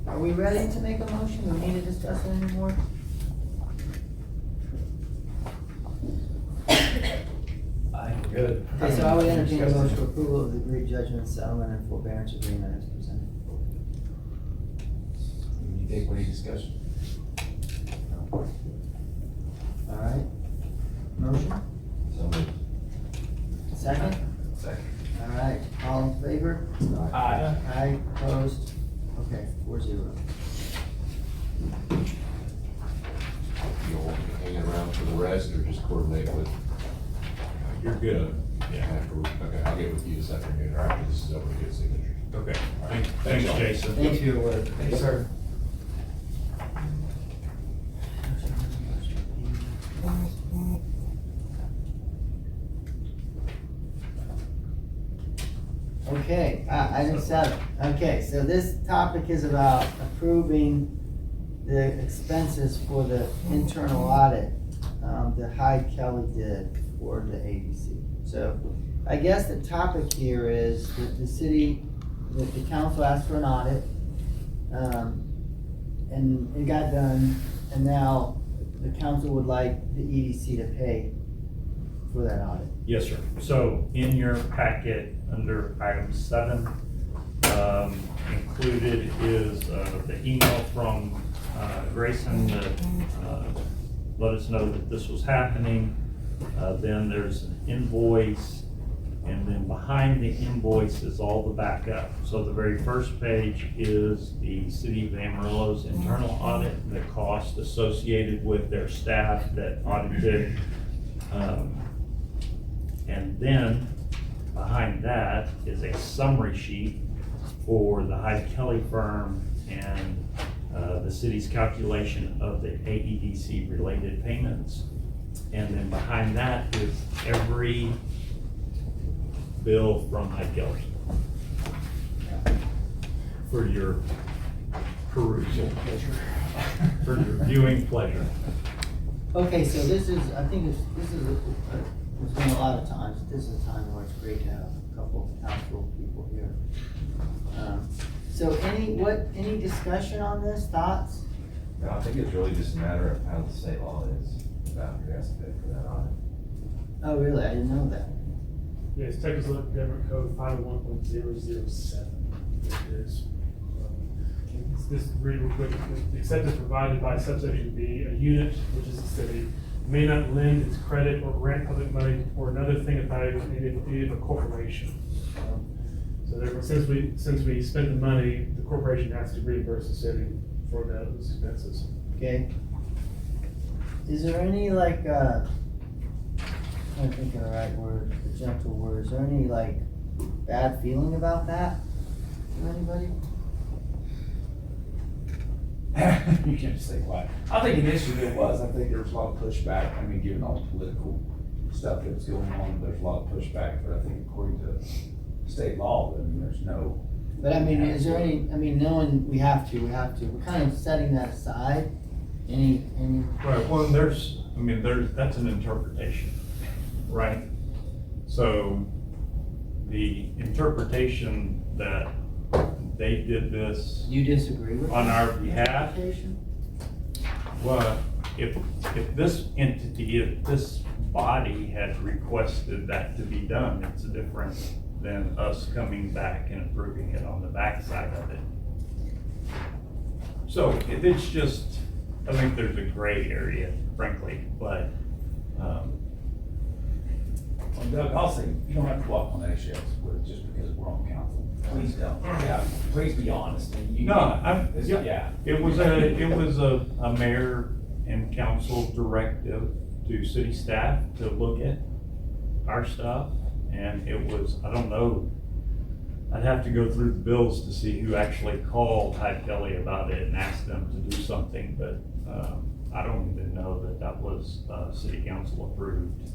are we ready to make a motion? Do we need to discuss it anymore? I think we're good. Okay, so I would entertain a motion for approval of the agreed judgment, settlement, and forbearance agreement as presented. You think we need discussion? All right, motion, So moved. second? Second. All right, all in favor? Aye. Aye, opposed? Okay, 4-0. You want me to hang around for the rest or just coordinate with? You're good. Yeah. Okay, I'll get with you this afternoon or after this is over to get signatures. Okay. All right. Thanks, y'all. Jason. Thanks for your work. Yes, sir. Okay, item 7. Okay, so this topic is about approving the expenses for the internal audit that Hyde Kelly did for the AEDC. So I guess the topic here is that the council asked for an audit, and it got done, and now the council would like the EDC to pay for that audit. Yes, sir. So in your packet, under item 7, included is the email from Grayson that let us know that this was happening. Then there's an invoice, and then behind the invoice is all the backup. So the very first page is the City of Amarillo's internal audit, the cost associated with their staff that audited. And then behind that is a summary sheet for the Hyde Kelly firm and the city's calculation of the AEDC related payments. And then behind that is every bill from Hyde Kelly for your perusal, for your viewing pleasure. Okay, so this is, I think there's been a lot of times, this is a time where it's great to have a couple of council people here. So any discussion on this, thoughts? No, I think it's really just a matter of how the state law is about who has to pay for that audit. Oh, really? I didn't know that. Yes, Texas Electric Government Code 501.007. It is. This read real quick. Except as provided by subsection B, a unit, which is the city, may not lend its credit or grant public money or another thing of value to any of a corporation. So therefore, since we spent the money, the corporation has to reimburse the city for those expenses. Okay. Is there any like, I'm trying to think of the right word, the gentle word, is there any like bad feeling about that to anybody? You can't stay quiet. I think initially it was, I think there was a lot of pushback, I mean, given all the political stuff that was going on, there's a lot of pushback, but I think according to state law, I mean, there's no. But I mean, is there any, I mean, knowing we have to, we're kind of setting that aside, any, Right, well, that's an interpretation, right? So the interpretation that they did this you disagree with? on our that behalf, interpretation? well, if this entity, if this body had requested that to be done, it's different than us coming back and approving it on the backside of it. So if it's just, I think there's a gray area, frankly, but, Well, Doug, I'll say, you don't have to walk on eggshells with, just because we're on council. Please don't. Yeah, please be honest. And you- no, I'm, It's- yeah, Yeah. it was a mayor and council directive to city staff to look at our stuff. And it was, I don't know, I'd have to go through the bills to see who actually called Hyde Kelly about it and asked them to do something, but I don't even know that that was city council approved.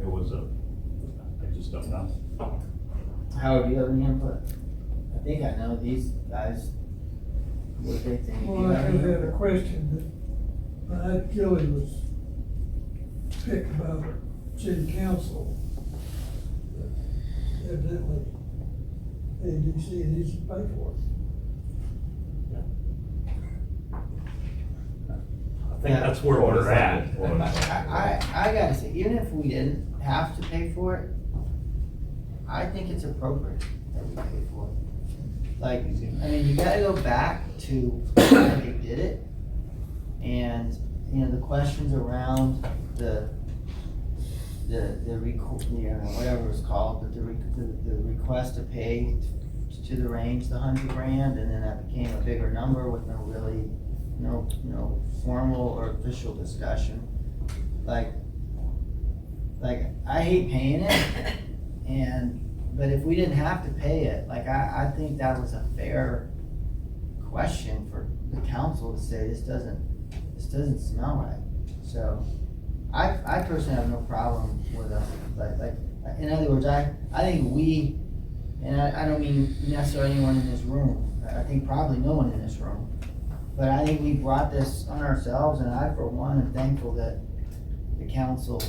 It was I just don't know. Howard, do you have any input? I think I know these guys, what they think. Do you Well, I have any had a input? question that Hyde Kelly was picked by the city council. Evidently, AEDC needs to pay for it. I think that's where we're at. I gotta say, even if we didn't have to pay for it, I think it's appropriate that we pay for it. Like, I mean, you gotta go back to when they did it, and, you know, the questions around whatever it's called, but the request to pay to the range, the $100,000, and then that became a bigger number with no formal or official discussion. Like, I hate paying it, but if we didn't have to pay it, like, I think that was a fair question for the council to say, this doesn't smell right. So, I personally have no problem with them, but like, in other words, I think we, and I don't mean necessarily anyone in this room, I think probably no one in this room, but I think we brought this on ourselves, and I, for one, am thankful that the council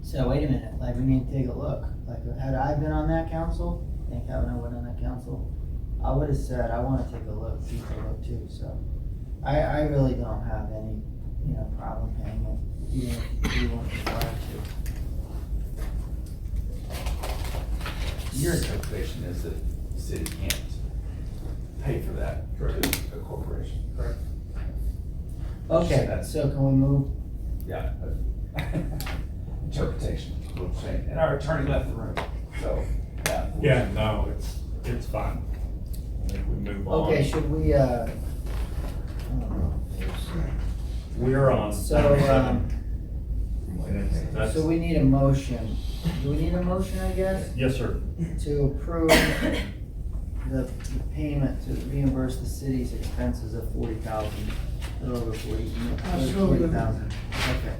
said, wait a minute, like, we need to take a look. Like, had I been on that council, I think having I went on that council, I would have said, I wanna take a look, take a look too, so. I really don't have any, problem paying it, even if we weren't required to. Your interpretation is that the city can't pay for that to a corporation. Correct. Okay, so can we move? Yeah. Interpretation, what I'm saying. And our attorney left the room, so, yeah. Yeah, no, it's fine. I think we move on. Okay, should we, I don't know. We're on. So, That's- so we need a motion. Do we need a motion, I guess, Yes, sir. to approve the payment to reimburse the city's expenses of 40,000, a little over 40,000. Okay,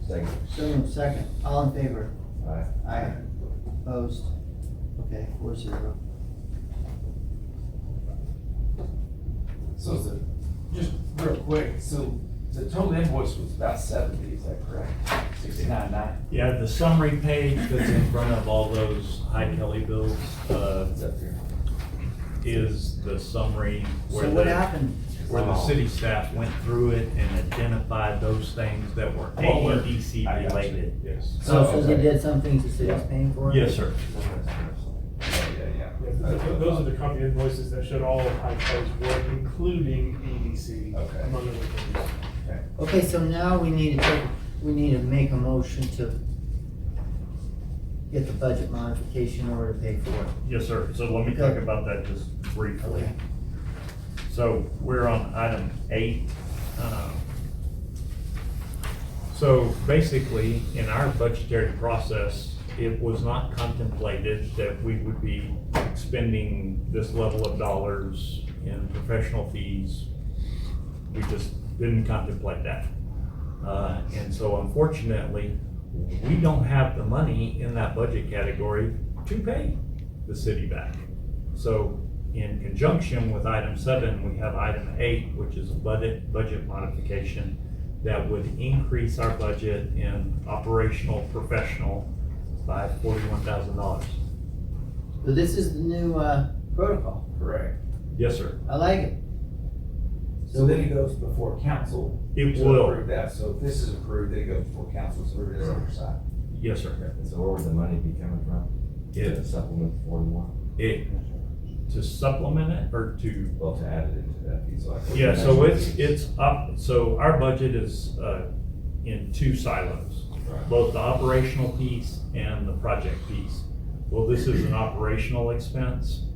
Second. so moved. Second, all in favor? Aye. Aye. Opposed? Okay, 4-0. So just real quick, so the total invoice was about 70, is that correct? 69.9? Yeah, the summary page that's in front of all those Hyde Kelly bills, Is up here? is the summary where So what happened? where the city staff went through it and identified those things that were AEDC I got you. related. Yes. So they did some things the city's paying for? Yes, sir. Yeah. Those are the company invoices that showed all of Hyde Kelly's work, including EDC, Okay. among other things. Okay, so now we need to make a motion to get the budget modification in order to pay for it. Yes, sir. So let me talk about that just briefly. Okay. So we're on item 8. So basically, in our budgetary process, it was not contemplated that we would be expending this level of dollars in professional fees. We just didn't contemplate that. And so unfortunately, we don't have the money in that budget category to pay the city back. So in conjunction with item 7, we have item 8, which is a budget modification that would increase our budget in operational professional by $41,000. So this is the new protocol. Correct. Yes, sir. I like it. So then it goes before council. It to will. approve that, so if this is approved, then it goes before council, so it is oversight. Yes, sir. So where would the money be coming from? It- To supplement the 41? To supplement it or to? Well, to add it into that piece. Like Yeah, so it's up, so our budget is in 2 silos, Right. both the operational piece and the project piece. Well, this is an operational expense,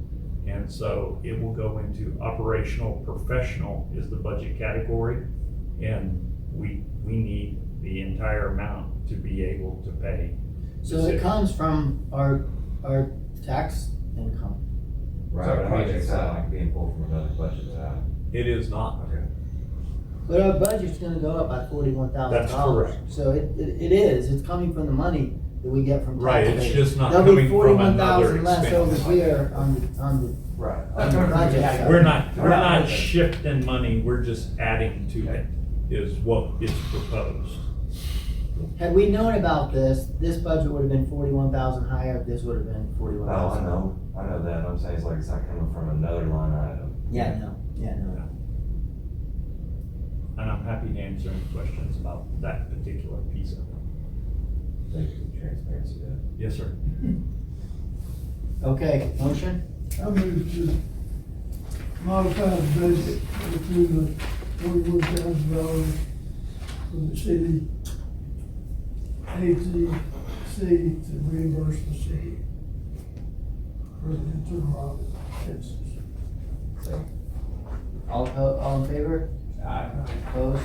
and so it will go into operational professional is the budget category. And we need the entire amount to be able to pay. So it comes from our tax income. Right, but I mean, it's not like being pulled from another budget out. It is not. Okay. But our budget's gonna go up by $41,000. That's correct. So it is, it's coming from the money that we get from Right, taxpayers. it's just not There'll be coming from another 41,000 less expense. over here on Right. the budget side. We're not shifting money, we're just adding to it, is what is proposed. Had we known about this budget would have been 41,000 higher, this would have been Oh, 41,000. I know that, I'm saying it's like, it's not coming from another line item. Yeah, no. And I'm happy to answer any questions about that particular piece of it. Thank you for the transparency there. Yes, sir. Okay, motion? I move to modify the budget to the $41,000 for the city AEDC to reimburse the city for the internal expenses. All in favor? Aye. Opposed?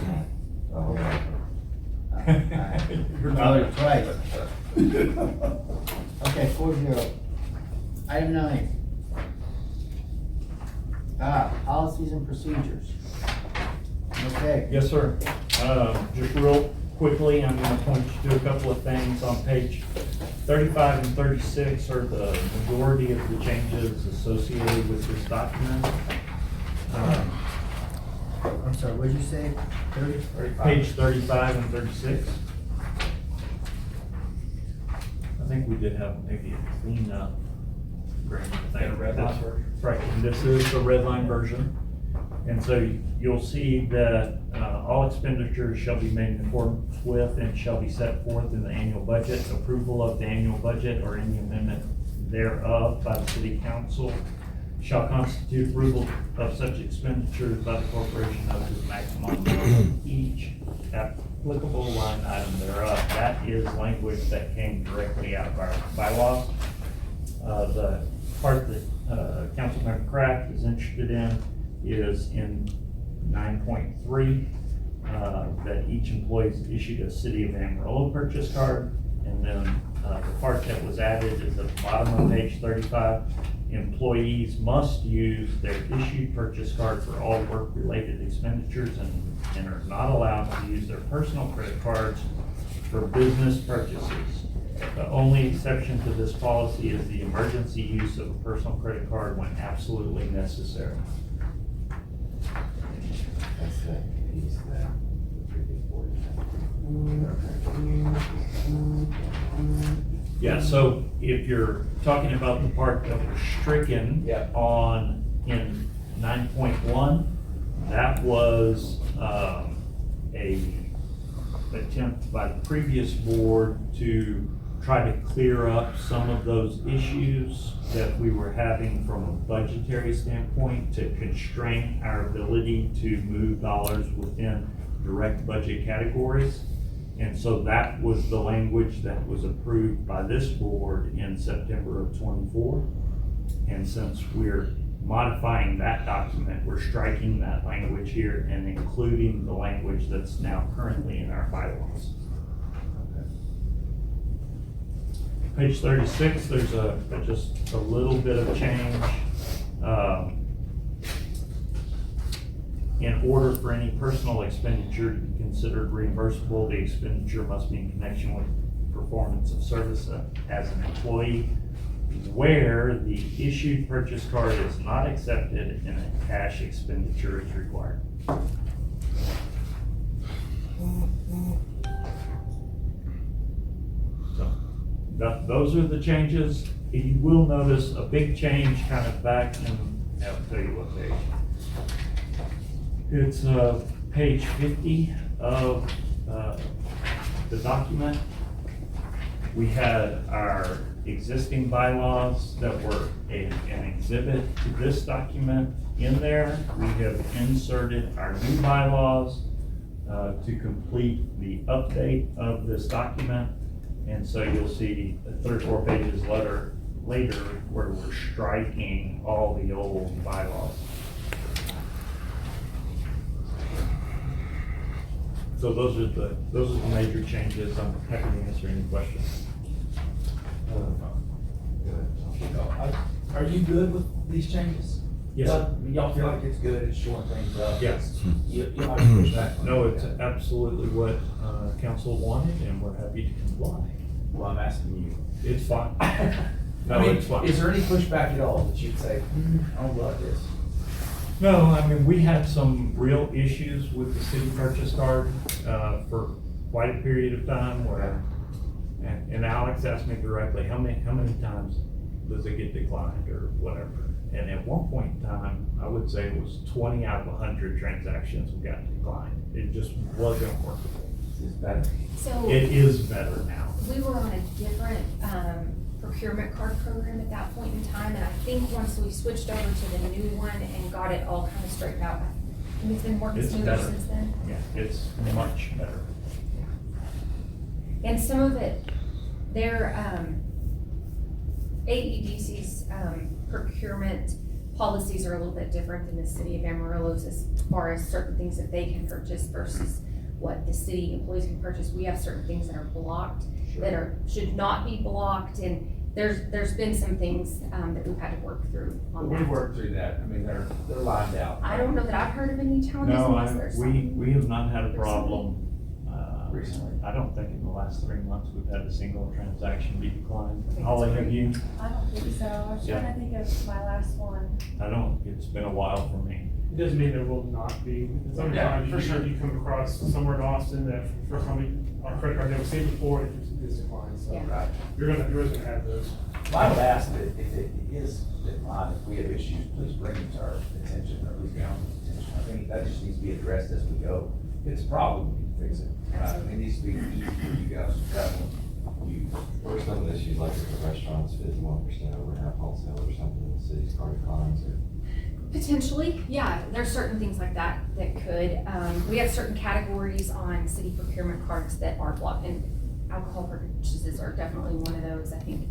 Oh, You're Oh, not. twice. Okay, 4-0. Item 9. Policies and procedures. Okay. Yes, sir. Just real quickly, I'm gonna point you to a couple of things on page 35 and 36 are the majority of the changes associated with this document. I'm sorry, what did you say? 30? Page 35 and 36. I think we did have maybe a cleanup. And a red line version. Right, and this is the red line version. And so you'll see that all expenditures shall be made in accordance with and shall be set forth in the annual budget. Approval of the annual budget or any amendment thereof by the city council shall constitute approval of such expenditures by the corporation up to the maximum amount of each applicable line item thereof. That is language that came directly out of our bylaws. The part that Councilmember Kraft is interested in is in 9.3, that each employee is issued a City of Amarillo purchase card. And then the part that was added is at the bottom of page 35. Employees must use their issued purchase card for all work-related expenditures and are not allowed to use their personal credit cards for business purchases. The only exception to this policy is the emergency use of a personal credit card when absolutely necessary. That's that piece that the previous board had. Yeah, so if you're talking about the part that was stricken Yeah. in 9.1, that was a attempt by the previous board to try to clear up some of those issues that we were having from a budgetary standpoint to constrain our ability to move dollars within direct budget categories. And so that was the language that was approved by this board in September of '24. And since we're modifying that document, we're striking that language here and including the language that's now currently in our bylaws. Page 36, there's just a little bit of change. In order for any personal expenditure to be considered reimbursable, the expenditure must be in connection with performance of service as an employee, where the issued purchase card is not accepted and a cash expenditure is required. So, those are the changes. You will notice a big change kind of back in, I'll tell you what page. It's page 50 of the document. We had our existing bylaws that were an exhibit to this document in there. We have inserted our new bylaws to complete the update of this document. And so you'll see 3 or 4 pages later where we're striking all the old bylaws. So those are the major changes. I'm happy to answer any questions. Are you good with these changes? Yes, sir. Y'all feel like it's good, it's showing things up? Yes. You don't have to push back on No, it? it's absolutely what council wanted, and we're happy to comply. Well, I'm asking you. It's fine. No, I mean, it's fine. is there any pushback at all that you'd say, I don't like this? No, I mean, we had some real issues with the city purchase card for quite a period of time where, and Alex asked me directly, how many times does it get declined or whatever? And at one point in time, I would say it was 20 out of 100 transactions we got declined. It just wasn't workable. Is better? So It is better now. we were on a different procurement card program at that point in time, and I think once we switched over to the new one and got it all kind of straightened out, it's been working It's smoother better. since then. Yeah, it's much better. And some of it, their AEDC's procurement policies are a little bit different than the city of Amarillo's as far as certain things that they can purchase versus what the city employees can purchase. We have certain things that are blocked, that should not be blocked, and there's been some things that we've had to work through on We that. worked through that, I mean, they're lined out. I don't know that I've heard of any challenges No, unless there's something. we have not had a problem. Recently. I don't think in the last 3 months we've had a single transaction be declined. Holly, have you? I don't think so. I was trying to think of my last one. I don't, it's been a while for me. It doesn't mean there will not be. Yeah, Sometimes for sure. you come across somewhere in Austin that for somebody, our credit card never seen before, it's declined, so. Yeah. Right. You're always gonna have those. Well, I would ask that if it is declined, if we have issues, please bring it to our attention, or at least council's attention. I think that just needs to be addressed as we go. If it's a problem, we can fix it. It needs to be easy for you guys to travel, use. Or some issues like if the restaurant's 51% over half wholesale or something, the city's card declines or. Potentially, yeah, there's certain things like that that could. We have certain categories on city procurement cards that are blocked, and alcohol purchases are definitely one of those. I think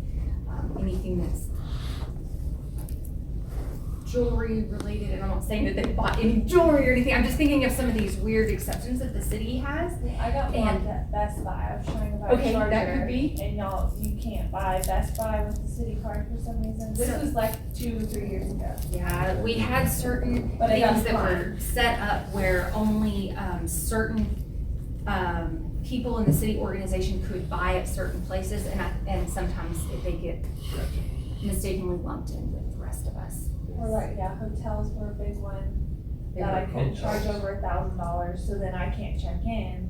anything that's jewelry related, and I'm not saying that they bought any jewelry or anything, I'm just thinking of some of these weird exceptions that the city has. I got And- blocked at Best Buy. I was trying to buy Okay, a charger. that could be. And y'all, you can't buy Best Buy with the city card for some reason. This So- was like 2 or 3 years ago. Yeah, we had certain But I got things that were fined. set up where only certain people in the city organization could buy at certain places, and sometimes they get mistakenly lumped in with the rest of us. Or like, yeah, hotels were a big one that I couldn't charge over $1,000, so then I can't check in.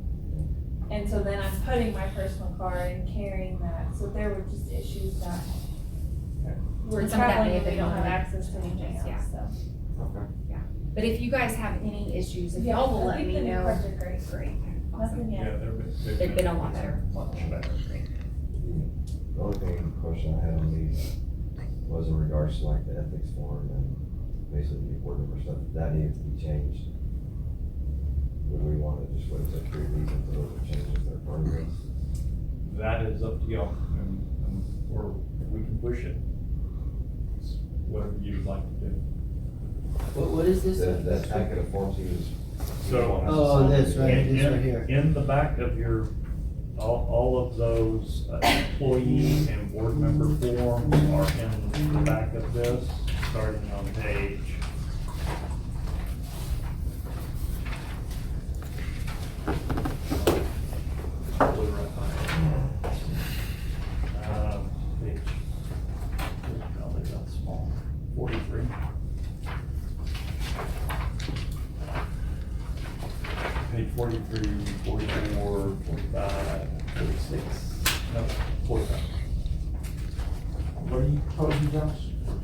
And so then I'm putting my personal card and carrying that, so there were just issues that we're And some of that traveling may and have we don't been have like- access to anything Yeah. else, so. But if you guys have any issues, if Yeah, y'all will I let think me the new know. cards are great. Great. Nothing Yeah, yet. They've been a lot better. Much better. Great. The only question I had on these was in regards to like the ethics form and basically the board member stuff, that needed to be changed. Would we want to just wait till 3 weeks until those are changed if they're part of this? That is up to y'all, or we can push it. It's whatever you'd like to do. What is this? That packet of forms he was. So- Oh, this, right, this right here. In the back of your, all of those employee and board member forms are in the back of this, starting on page. Page, probably that small, 43. Page 43, 44, 45, 46, no, 45. What are you proposing, Josh?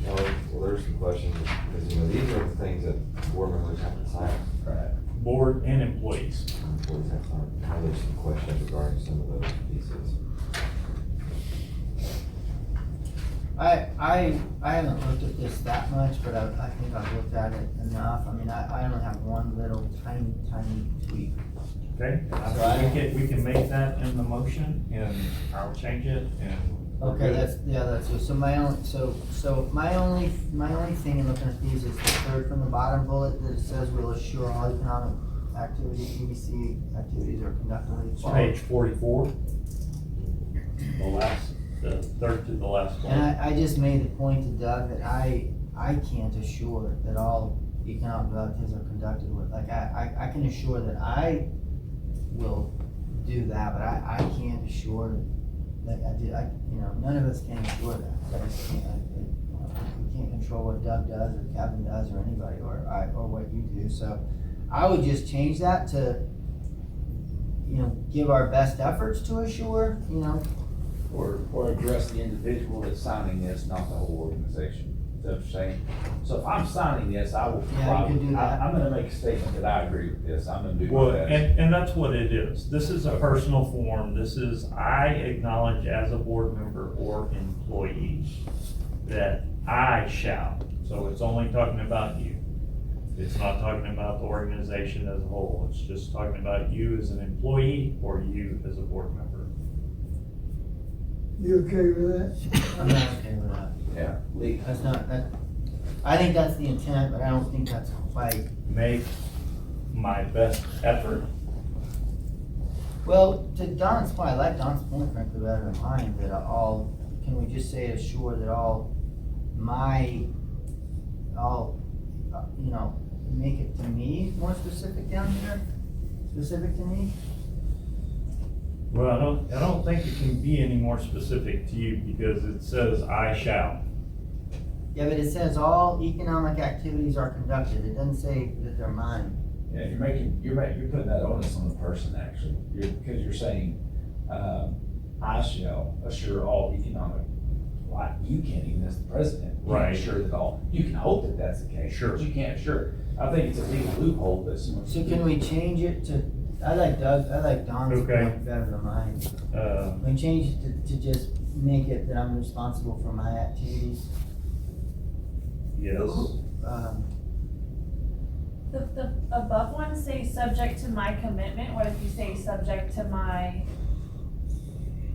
Well, there's some questions, because, you know, these are the things that board members have to sign. Right. Board and employees. Employees have to sign. Now, there's some questions regarding some of those pieces. I haven't looked at this that much, but I think I've looked at it enough. I mean, I only have one little tiny tweak. Okay, we can make that in the motion, and I'll change it, and. we're Okay, good. that's good. So my only thing in looking at these is the third from the bottom bullet that it says will assure all economic EDC activities are conducted. It's page 44. The third to the last one. And I just made the point to Doug that I can't assure that all economic activities are conducted with, like, I can assure that I will do that, but I can't assure, like, none of us can assure that. I just can't, we can't control what Doug does, or Kevin does, or anybody, or what you do, so I would just change that to, give our best efforts to assure, Or address the individual that's signing this, not the whole organization. Is that what you're saying? So if I'm signing this, I will Yeah, you can do that. I'm gonna make a statement that I agree with this, I'm gonna do Well, my best. and that's what it is. This is a personal form. This is, I acknowledge as a board member or employee that I shall. So it's only talking about you. It's not talking about the organization as a whole. It's just talking about you as an employee or you as a board member. You okay with that? I'm not okay with that. Yeah, Lee. That's not, I think that's the intent, but I don't think that's quite. Make my best effort. Well, to Don's point, I like Don's point frankly better than mine, that can we just say assure that make it to me more specific down here? Specific to me? Well, I don't think it can be any more specific to you because it says I shall. Yeah, but it says all economic activities are conducted. It doesn't say that they're mine. Yeah, you're putting that onus on the person, actually, because you're saying, I shall assure all economic, like, you can't even, as the president, you Right. can't assure that all, you can hope that that's the case. Sure. But you can't assure. I think it's a legal loophole that someone. So can we change it to, I like Don's Okay. point better than mine. Uh, We change it to just make it that I'm responsible for my activities. yes. The above one say subject to my commitment, what if you say subject to my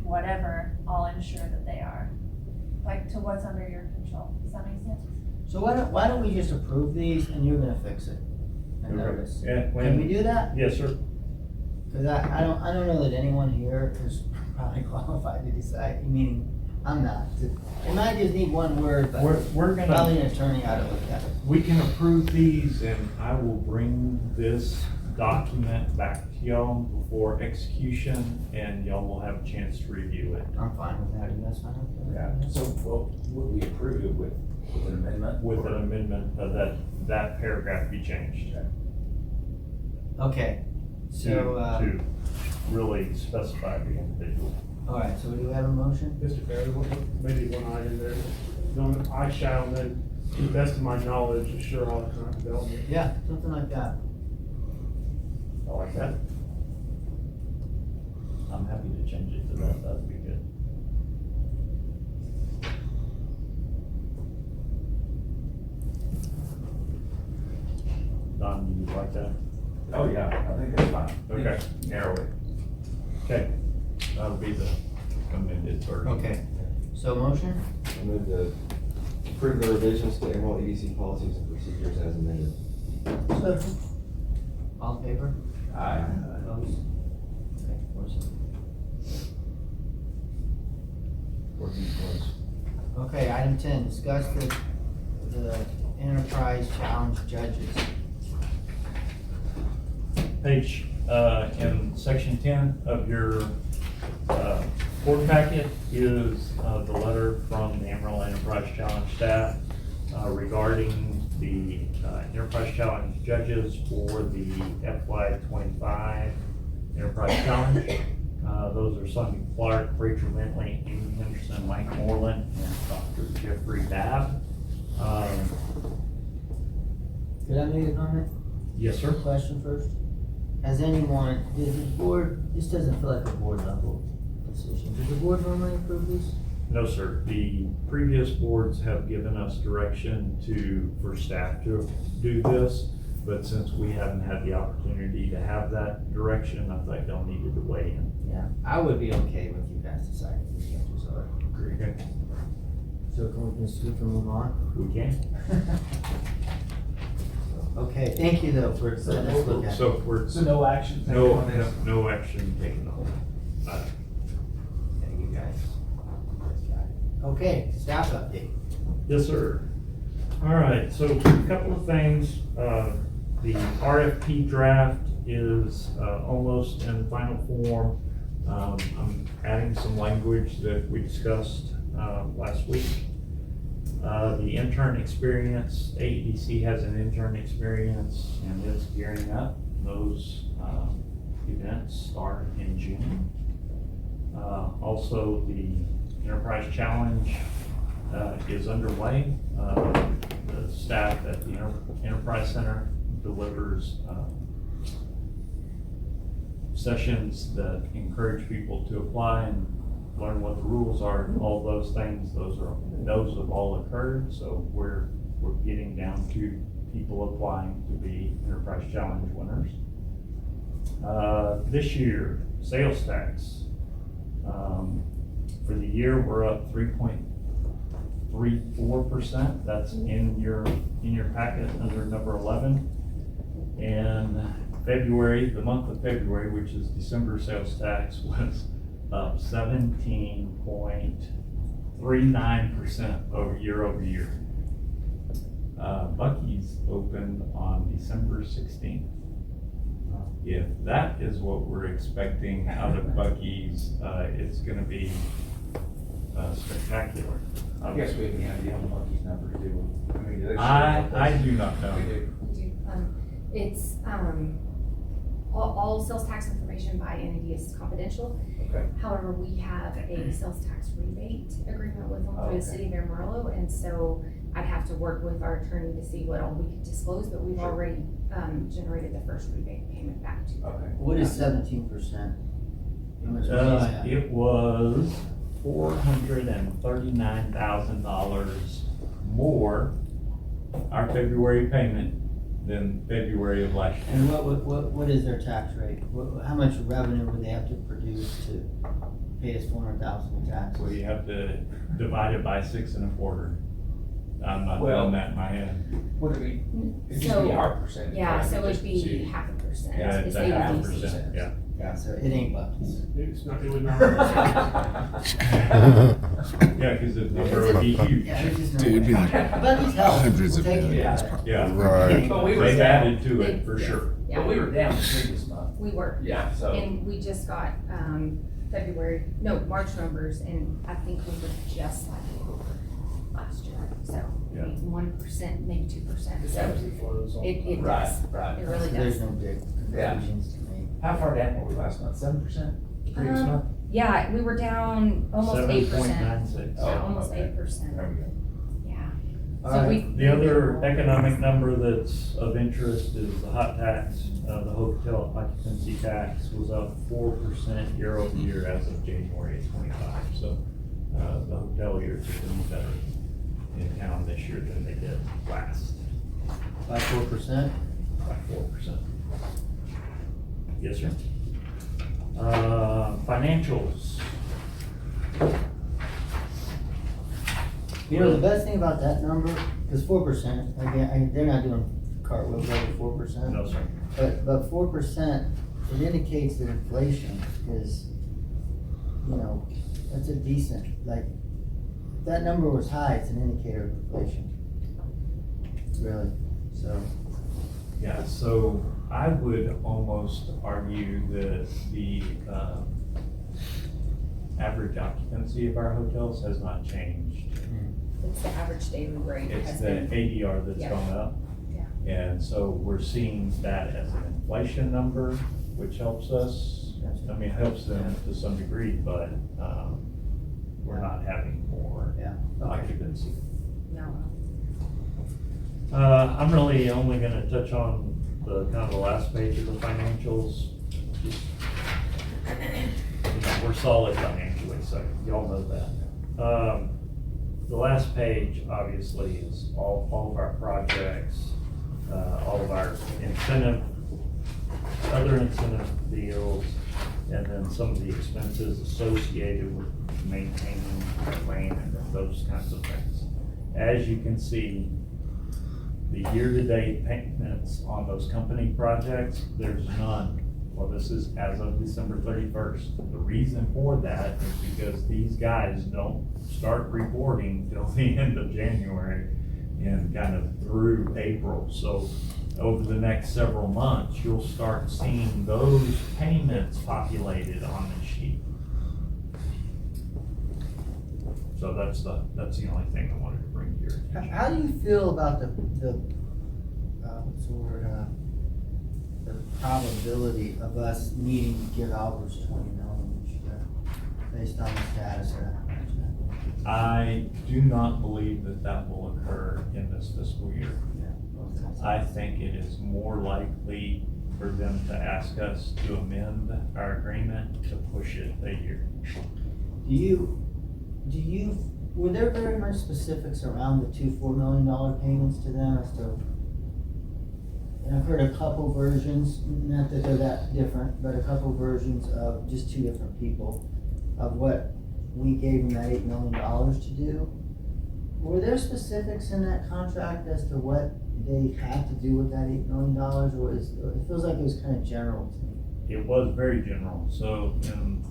whatever, I'll ensure that they are? Like to what's under your control, does that make sense? So why don't we just approve these and you're gonna fix it? And notice. Yeah, Can we do that? Yes, sir. Cause I don't know that anyone here is probably qualified to decide, meaning, I'm not. It might just need one word, but We're probably gonna, an attorney ought to look at it. we can approve these and I will bring this document back to y'all before execution and y'all will have a chance to review it I'm fine with that, you guys fine with that? Yeah, so, well, would we approve it with an amendment? with an amendment that paragraph be changed. Okay, so, To really specify the individual. alright, so do we have a motion? Mr. Perry, maybe one item there, I shall then, to the best of my knowledge, assure all economic development. Yeah, something like that. I like that. I'm happy to change it to that, that'd be good. Don, do you like that? Oh, yeah, I think that's fine. Okay. Narrow it. Okay, that'll be the amended version. Okay, so motion? I move to approve the revisions to Amarillo EDC policies and procedures as amended. Second. All in favor? Aye. Opposed? Okay, 4-0. Okay, item 10, discuss the enterprise challenge judges. Page, in section 10 of your, board packet is, the letter from the Amarillo Enterprise Challenge staff, regarding the, Enterprise Challenge judges for the FY25 Enterprise Challenge. Those are Sonny Clark, Rachel Bentley, Amy Henderson, Mike Moreland, and Dr. Jeffrey Babb. Could I make a comment? Yes, sir. Question first? Has anyone, did the board, this doesn't feel like a board level decision. Did the board normally approve this? No, sir. The previous boards have given us direction for staff to do this, but since we haven't had the opportunity to have that direction, I think they'll needed to weigh in. Yeah, I would be okay with you guys deciding these judges are. Okay. So can we move on? We can. Okay, thank you though for letting us look at it. So we're, So no action? taken no, on this? no action taken on that. Thank you guys. Okay, staff update. Yes, sir. All right, so a couple of things. The RFP draft is almost in final form. I'm adding some language that we discussed last week. The intern experience, AEDC has an intern experience and is gearing up. Those events start in June. Also, the Enterprise Challenge is underway. The staff at the Enterprise Center delivers sessions that encourage people to apply and learn what the rules are, all those things. Those have all occurred, so we're getting down to people applying to be Enterprise Challenge winners. This year, sales tax. For the year, we're up 3.34%. That's in your packet under number 11. And February, the month of February, which is December sales tax, was up 17.39% year over year. Buc-ee's opened on December 16th. If that is what we're expecting out of Buc-ee's, it's gonna be spectacular. I guess we have any idea on Buc-ee's numbers, do we? I mean, do they share I with us? do not know. We do. It's, all sales tax information by entity is confidential. Okay. However, we have a sales tax rebate agreement with them through Okay. the city of Amarillo, and so I'd have to work with our attorney to see what all we could disclose, but we've already, generated the first rebate payment back to them. Okay. What is 17%? It was $439,000 more, our February payment, than February of last year. And what is their tax rate? How much revenue would they have to produce to pay us $400,000 in taxes? Well, you have to divide it by 6 1/4. I'm not Well- doing that in my head. What do we, it'd just be our percentage. Yeah, right? so it'd Just be to- 0.5%. Yeah, it's a AEDC. 0.5%, yeah. Yeah, so it ain't Buc-ee's. It's not, it would not. Yeah, because the number would be huge. Yeah, there's just no Dude, it'd be way. like Buc-ee's help. hundreds of We'll take millions. care of it. Yeah. Right. But we were They've down, added to it for sure. but we were down the previous month. We were. Yeah, so. And we just got, March numbers, and I think we were just like last year, so Yeah. 1%, maybe 2%, This so ebbs and flows all the it time. Right, does, right. it really So there's does. no big Yeah. conclusions to make. How far down were we last month? 7%? Previous Uh, month? Yeah, we were down almost 8%. 7.96. Oh, Almost okay. 8%, There we go. yeah. All So right. we. The other economic number that's of interest is the hot tax. The hotel occupancy tax was up 4% year over year as of January of 25. So the hoteliers are doing better in town this year than they did last, By 4%? by 4%. Yes, sir. Financials. You know, the best thing about that number, because 4%, again, they're not doing cartwheels over 4%. No, sir. But 4%, it indicates that inflation is, you know, that's a decent, like, if that number was high, it's an indicator of inflation. Really, so. Yeah, so I would almost argue that the average occupancy of our hotels has not changed. It's the average daily rate It's has the been, ADR that's Yeah. gone up. Yeah. And so we're seeing that as an inflation number, which helps us. I mean, it helps them to some degree, but we're not having more Yeah. occupancy. no, I'm really only gonna touch on the kind of the last page of the financials. Just, you know, we're solid financially, so y'all know that. The last page, obviously, is all of our projects, all of our other incentive deals, and then some of the expenses associated with maintaining the lane and those kinds of things. As you can see, the year-to-date payments on those company projects, there's none. Well, this is as of December 31st. The reason for that is because these guys don't start reporting till the end of January and kind of through April. So over the next several months, you'll start seeing those payments populated on the sheet. So that's the only thing I wanted to bring to your attention. How do you feel about the what's the word, the probability of us needing to give Albert's 20 million this year, based on the status of that project? I do not believe that will occur in this fiscal year. I think it is more likely for them to ask us to amend our agreement to push it a year. Were there very much specifics around the two $4 million payments to them as to, and I've heard a couple versions, not that they're that different, but a couple versions of just two different people of what we gave them that $8 million to do. Were there specifics in that contract as to what they had to do with that $8 million, or it feels like it was kind of general to me? It was very general. So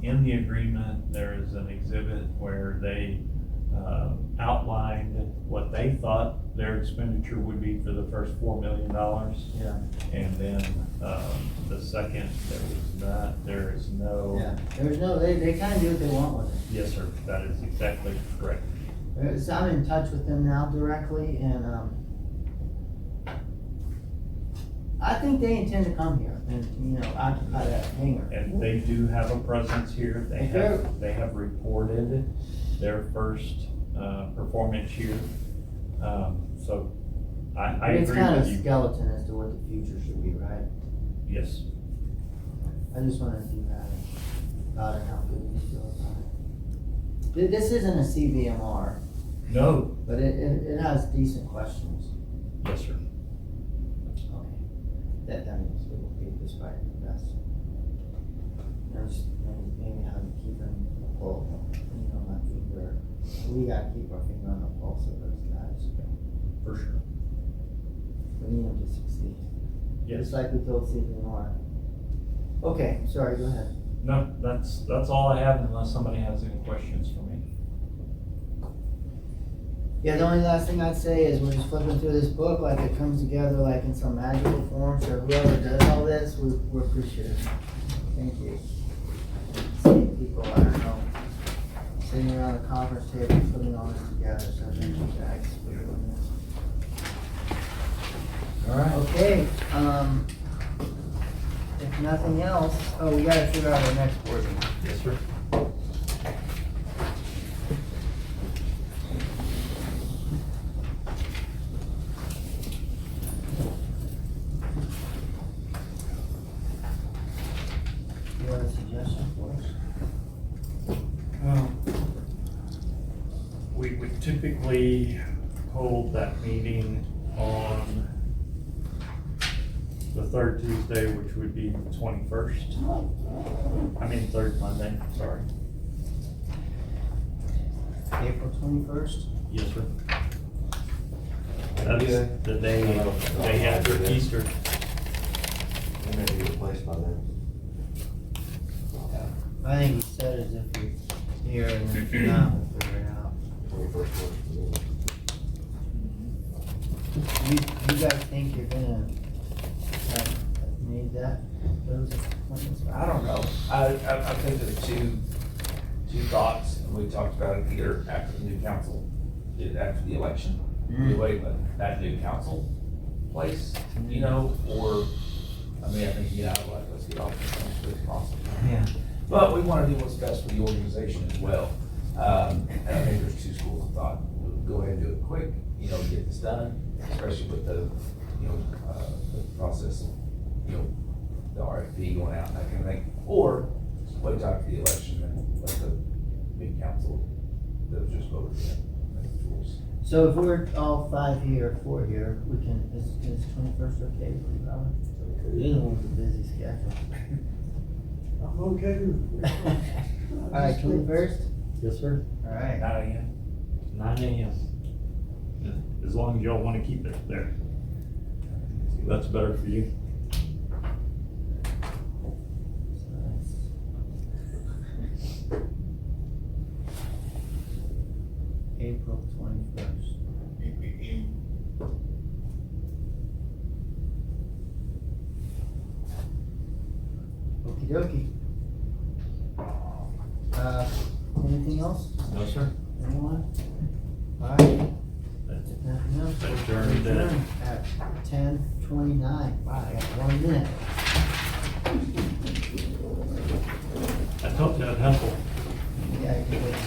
in the agreement, there is an exhibit where they outlined what they thought their expenditure would be for the first $4 million. Yeah. And then the second, there is no. Yeah, there's no, they kind of do what they want with it. Yes, sir, that is exactly correct. So I'm in touch with them now directly, and I think they intend to come here and, occupy that hangar. And they do have a presence here. They have reported their first performance year. So I agree It's kind of with you. skeleton as to what the future should be, right? Yes. I just wanted to do that about it, how good we feel about it. This isn't a CVMR, No. but it has decent questions. Yes, sir. Okay. That means we will keep this right the best. There's maybe how to keep them full, my finger. We gotta keep our finger on the pulse of those guys. For sure. We need them to succeed. Yes. Just like we told CVMR. Okay, sorry, go ahead. No, that's all I have unless somebody has any questions for me. Yeah, the only last thing I'd say is we're just flipping through this book like it comes together like in some magical form. So whoever does all this, we're appreciative. Thank you. Seeing people, I don't know, sitting around the conference table putting all this together. So thank you guys for doing this. All right. Okay, if nothing else, we gotta figure out our next board meeting. Yes, sir. You have a suggestion for us? We would typically hold that meeting on the third Tuesday, which would be the 21st. I mean, third Monday, sorry. April 21st? Yes, sir. That's the day after Easter. They may be replaced by then. I think we said as if we're here and then if you're not, we'll figure it out. 21st works for me. You guys think you're gonna have made those appointments? I don't know. I think there's two thoughts, and we talked about it either after the new council, after the election. We wait let that new council place, or, I think, let's get off as quickly as possible. Yeah. But we wanna do what's best for the organization as well. And I think there's two schools of thought. We'll go ahead and do it quick, get this done, especially with the, the process of, the RFP going out and that kind of thing. Or wait till after the election and let the new council that was just voted in make the choice. So if we're all 5 here, 4 here, we can, is 21st okay for you, Robert? You're the one with the busy schedule. I'm okay with it. All right, 21st? Yes, sir. All right. 9 a.m. As long as y'all want to keep it there. That's better for you. April 21st. Okey dokey. Anything else? No, sir. Anyone? Alright, if nothing else, we'll Adjourned at- adjourn at 10:29. Wow, I got 1 minute. I told you I'd help. Yeah, I can wait.